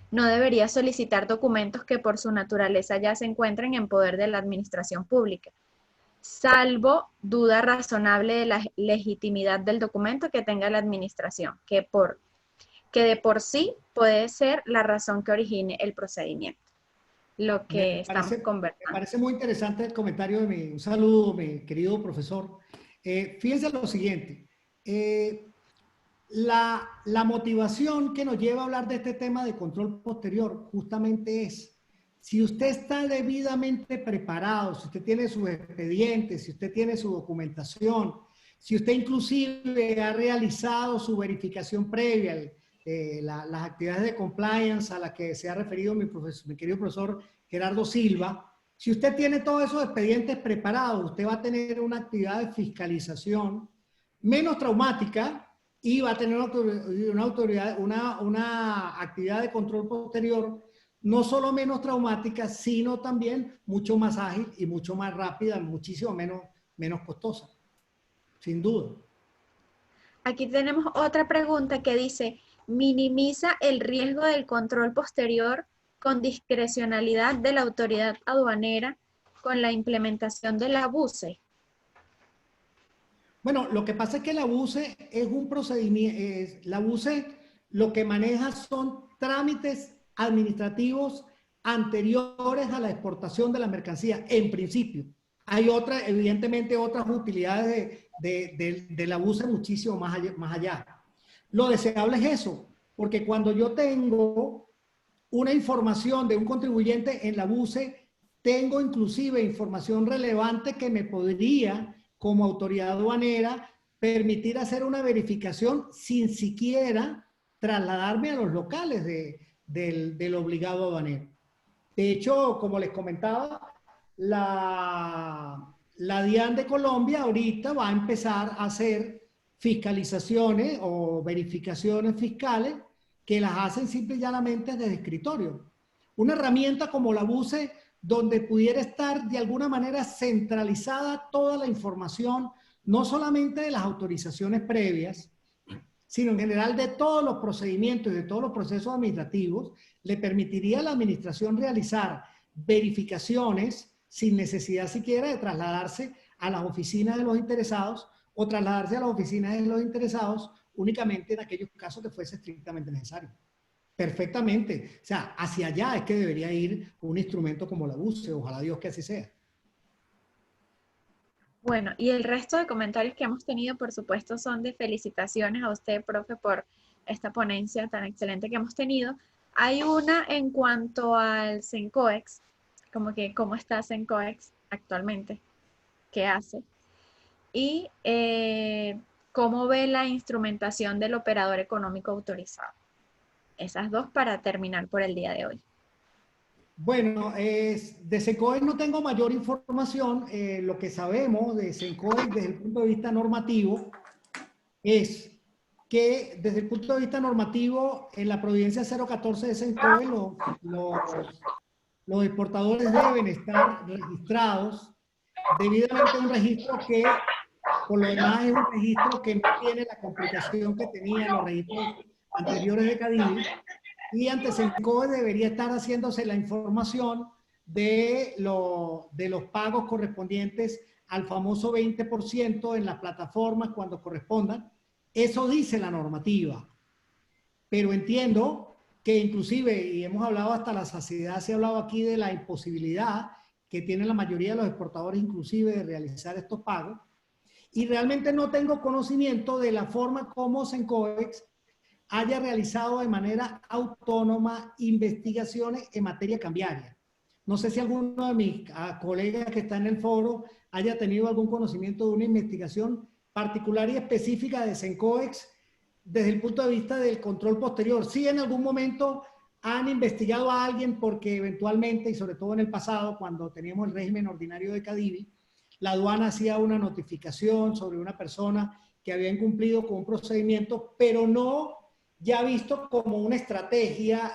Speaker 1: no debería solicitar documentos que por su naturaleza ya se encuentren en poder de la administración pública, salvo duda razonable de la legitimidad del documento que tenga la administración, que de por sí puede ser la razón que origine el procedimiento. Lo que estamos conversando.
Speaker 10: Me parece muy interesante el comentario de un saludo, mi querido profesor. Fíjense lo siguiente. La motivación que nos lleva a hablar de este tema de control posterior justamente es, si usted está debidamente preparado, si usted tiene sus expedientes, si usted tiene su documentación, si usted inclusive ha realizado su verificación previa, las actividades de compliance a las que se ha referido mi querido profesor Gerardo Silva, si usted tiene todos esos expedientes preparados, usted va a tener una actividad de fiscalización menos traumática y va a tener una actividad de control posterior no solo menos traumática, sino también mucho más ágil y mucho más rápida, muchísimo menos costosa, sin duda.
Speaker 1: Aquí tenemos otra pregunta que dice, ¿minimiza el riesgo del control posterior con discrecionalidad de la autoridad aduanera con la implementación de la BUCE?
Speaker 10: Bueno, lo que pasa es que la BUCE es un procedimiento, la BUCE lo que maneja son trámites administrativos anteriores a la exportación de la mercancía, en principio. Hay evidentemente otras utilidades de la BUCE muchísimo más allá. Lo deseable es eso, porque cuando yo tengo una información de un contribuyente en la BUCE, tengo inclusive información relevante que me podría, como autoridad aduanera, permitir hacer una verificación sin siquiera trasladarme a los locales del obligado aduanero. De hecho, como les comentaba, la la DIAN de Colombia ahorita va a empezar a hacer fiscalizaciones o verificaciones fiscales que las hacen simple y llanamente desde escritorio. Una herramienta como la BUCE, donde pudiera estar de alguna manera centralizada toda la información, no solamente de las autorizaciones previas, sino en general de todos los procedimientos y de todos los procesos administrativos, le permitiría a la administración realizar verificaciones sin necesidad siquiera de trasladarse a las oficinas de los interesados o trasladarse a las oficinas de los interesados únicamente en aquellos casos que fuese estrictamente necesario. Perfectamente. O sea, hacia allá es que debería ir un instrumento como la BUCE. Ojalá Dios que así sea.
Speaker 1: Bueno, y el resto de comentarios que hemos tenido, por supuesto, son de felicitaciones a usted, profe, por esta ponencia tan excelente que hemos tenido. Hay una en cuanto al CENCOEX, como que cómo está CENCOEX actualmente, qué hace, y cómo ve la instrumentación del operador económico autorizado. Esas dos para terminar por el día de hoy.
Speaker 10: Bueno, de CENCOEX no tengo mayor información. Lo que sabemos de CENCOEX desde el punto de vista normativo es que desde el punto de vista normativo en la Providencia 014 de CENCOEX los exportadores deben estar registrados debidamente a un registro que por lo demás es un registro que no tiene la complicación que tenían los registros anteriores de CADIVI. Y ante CENCOEX debería estar haciéndose la información de los pagos correspondientes al famoso 20% en las plataformas cuando correspondan. Eso dice la normativa. Pero entiendo que inclusive, y hemos hablado hasta la saciedad, se ha hablado aquí de la imposibilidad que tienen la mayoría de los exportadores inclusive de realizar estos pagos. Y realmente no tengo conocimiento de la forma como CENCOEX haya realizado de manera autónoma investigaciones en materia cambiaria. No sé si alguno de mis colegas que está en el foro haya tenido algún conocimiento de una investigación particular y específica de CENCOEX desde el punto de vista del control posterior. Sí, en algún momento han investigado a alguien porque eventualmente, y sobre todo en el pasado, cuando teníamos el régimen ordinario de CADIVI, la aduana hacía una notificación sobre una persona que había incumplido con un procedimiento, pero no ya visto como una estrategia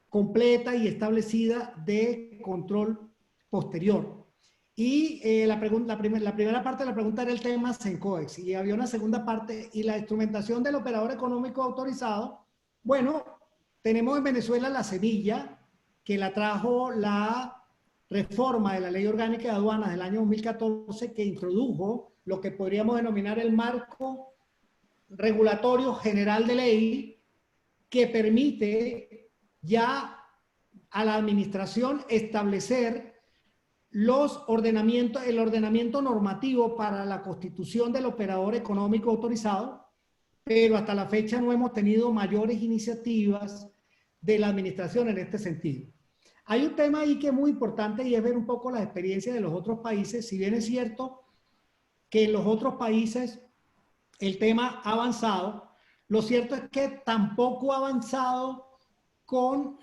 Speaker 10: completa y establecida de control posterior. Y la primera parte de la pregunta era el tema CENCOEX, y había una segunda parte, y la instrumentación del operador económico autorizado. Bueno, tenemos en Venezuela la semilla, que la trajo la reforma de la Ley Orgánica de Aduanas del año 2014, que introdujo lo que podríamos denominar el marco regulatorio general de ley, que permite ya a la administración establecer el ordenamiento normativo para la constitución del operador económico autorizado, pero hasta la fecha no hemos tenido mayores iniciativas de la administración en este sentido. Hay un tema ahí que es muy importante y es ver un poco las experiencias de los otros países. Si bien es cierto que en los otros países el tema ha avanzado, lo cierto es que tampoco ha avanzado con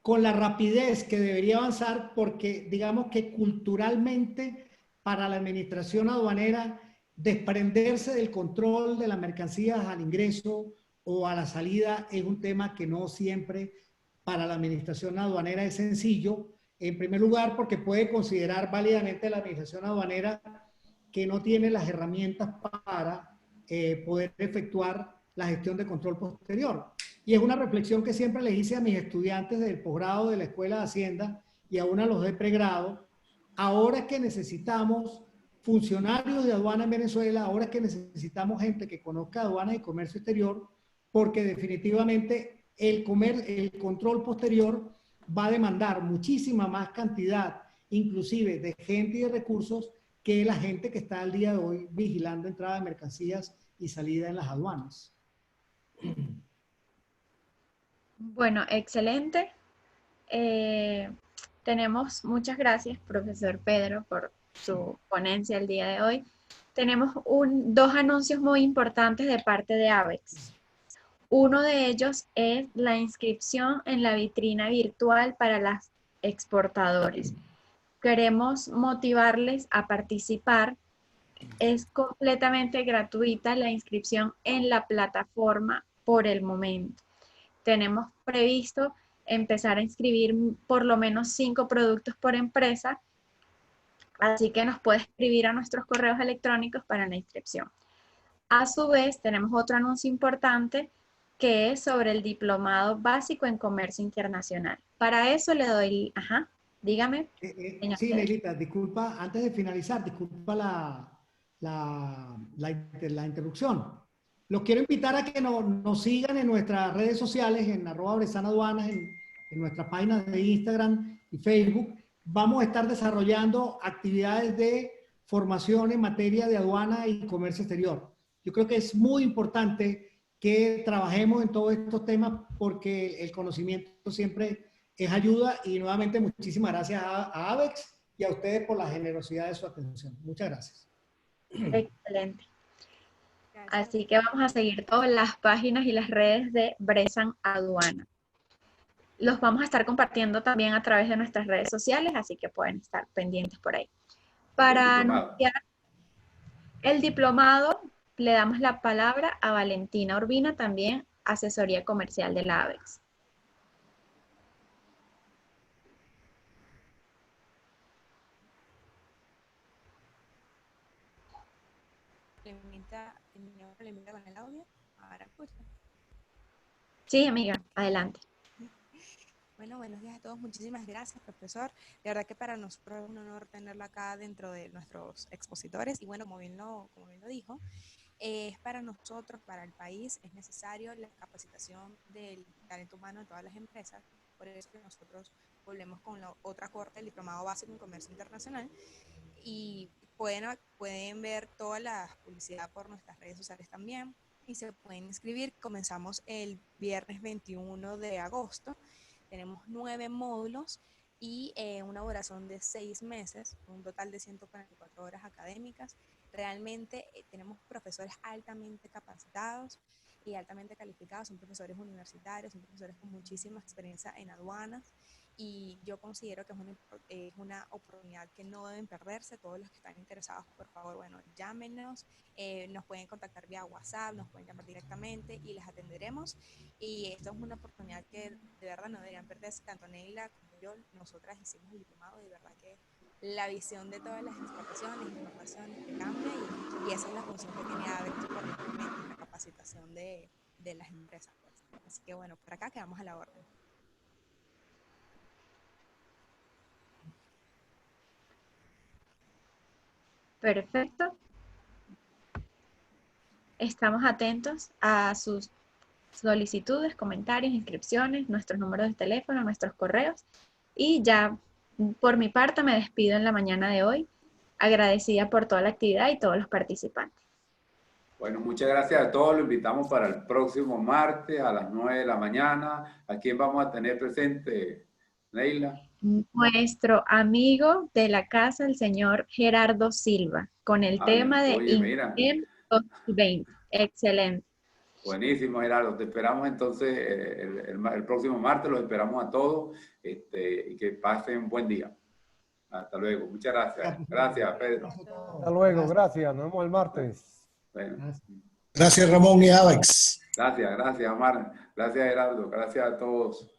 Speaker 10: la rapidez que debería avanzar, porque digamos que culturalmente para la administración aduanera desprenderse del control de las mercancías al ingreso o a la salida es un tema que no siempre para la administración aduanera es sencillo. En primer lugar, porque puede considerar válidamente la administración aduanera que no tiene las herramientas para poder efectuar la gestión de control posterior. Y es una reflexión que siempre les hice a mis estudiantes del posgrado de la Escuela de Hacienda y aún a los de pregrado. Ahora es que necesitamos funcionarios de aduana en Venezuela, ahora es que necesitamos gente que conozca aduanas y comercio exterior, porque definitivamente el control posterior va a demandar muchísima más cantidad, inclusive de gente y de recursos, que la gente que está al día de hoy vigilando entrada de mercancías y salida en las aduanas.
Speaker 1: Bueno, excelente. Muchas gracias, profesor Pedro, por su ponencia el día de hoy. Tenemos dos anuncios muy importantes de parte de ABEX. Uno de ellos es la inscripción en la vitrina virtual para los exportadores. queremos motivarles a participar. Es completamente gratuita la inscripción en la plataforma por el momento. Tenemos previsto empezar a inscribir por lo menos 5 productos por empresa, así que nos puede escribir a nuestros correos electrónicos para la inscripción. A su vez, tenemos otro anuncio importante que es sobre el diplomado básico en comercio internacional. Para eso le doy, dígame.
Speaker 10: Sí, Neilita, disculpa, antes de finalizar, disculpa la interrupción. Los quiero invitar a que nos sigan en nuestras redes sociales, en @BresanaAduanas, en nuestras páginas de Instagram y Facebook. Vamos a estar desarrollando actividades de formación en materia de aduana y comercio exterior. Yo creo que es muy importante que trabajemos en todos estos temas porque el conocimiento siempre es ayuda, y nuevamente muchísimas gracias a ABEX y a ustedes por la generosidad de su atención. Muchas gracias.
Speaker 1: Excelente. Así que vamos a seguir todas las páginas y las redes de Bresan Aduana. Los vamos a estar compartiendo también a través de nuestras redes sociales, así que pueden estar pendientes por ahí. Para anunciar el diplomado, le damos la palabra a Valentina Urbina, también asesoría comercial de la ABEX.
Speaker 11: Le limita con el audio. Ahora escucha.
Speaker 1: Sí, amiga, adelante.
Speaker 11: Bueno, buenos días a todos. Muchísimas gracias, profesor. De verdad que para nosotros es un honor tenerlo acá dentro de nuestros expositores. Y bueno, como bien lo dijo, es para nosotros, para el país, es necesario la capacitación del talento humano en todas las empresas. Por eso que nosotros volvemos con la otra corte, el diplomado básico en comercio internacional. Y pueden ver toda la publicidad por nuestras redes sociales también y se pueden inscribir. Comenzamos el viernes 21 de agosto. Tenemos 9 módulos y una duración de 6 meses, un total de 144 horas académicas. Realmente tenemos profesores altamente capacitados y altamente calificados, son profesores universitarios, son profesores con muchísima experiencia en aduanas. Y yo considero que es una oportunidad que no deben perderse. Todos los que están interesados, por favor, bueno, llámenos, nos pueden contactar vía WhatsApp, nos pueden llamar directamente y les atenderemos. Y esto es una oportunidad que de verdad no deberían perderse, tanto Neila como yo. Nosotras hicimos el diplomado y de verdad que la visión de todas las exportaciones, importaciones, que cambia y esa es la función que tiene ABEX por la capacitación de las empresas. Pues. Así que bueno, por acá quedamos a la orden.
Speaker 1: Perfecto. Estamos atentos a sus solicitudes, comentarios, inscripciones, nuestros números de teléfono, nuestros correos. Y ya por mi parte me despido en la mañana de hoy, agradecida por toda la actividad y todos los participantes.
Speaker 3: Bueno, muchas gracias a todos. Lo invitamos para el próximo martes a las 9 de la mañana. ¿A quién vamos a tener presente, Neila?
Speaker 1: Nuestro amigo de la casa, el señor Gerardo Silva, con el tema de INTEM 2020. Excelente.
Speaker 3: Buenísimo, Gerardo. Te esperamos entonces el próximo martes. Los esperamos a todos y que pasen un buen día. Hasta luego. Muchas gracias. Gracias, Pedro.
Speaker 12: Hasta luego. Gracias. Nos vemos el martes.
Speaker 3: Bueno.
Speaker 5: Gracias, Ramón y ABEX.
Speaker 3: Gracias, Omar. Gracias, Gerardo. Gracias a todos.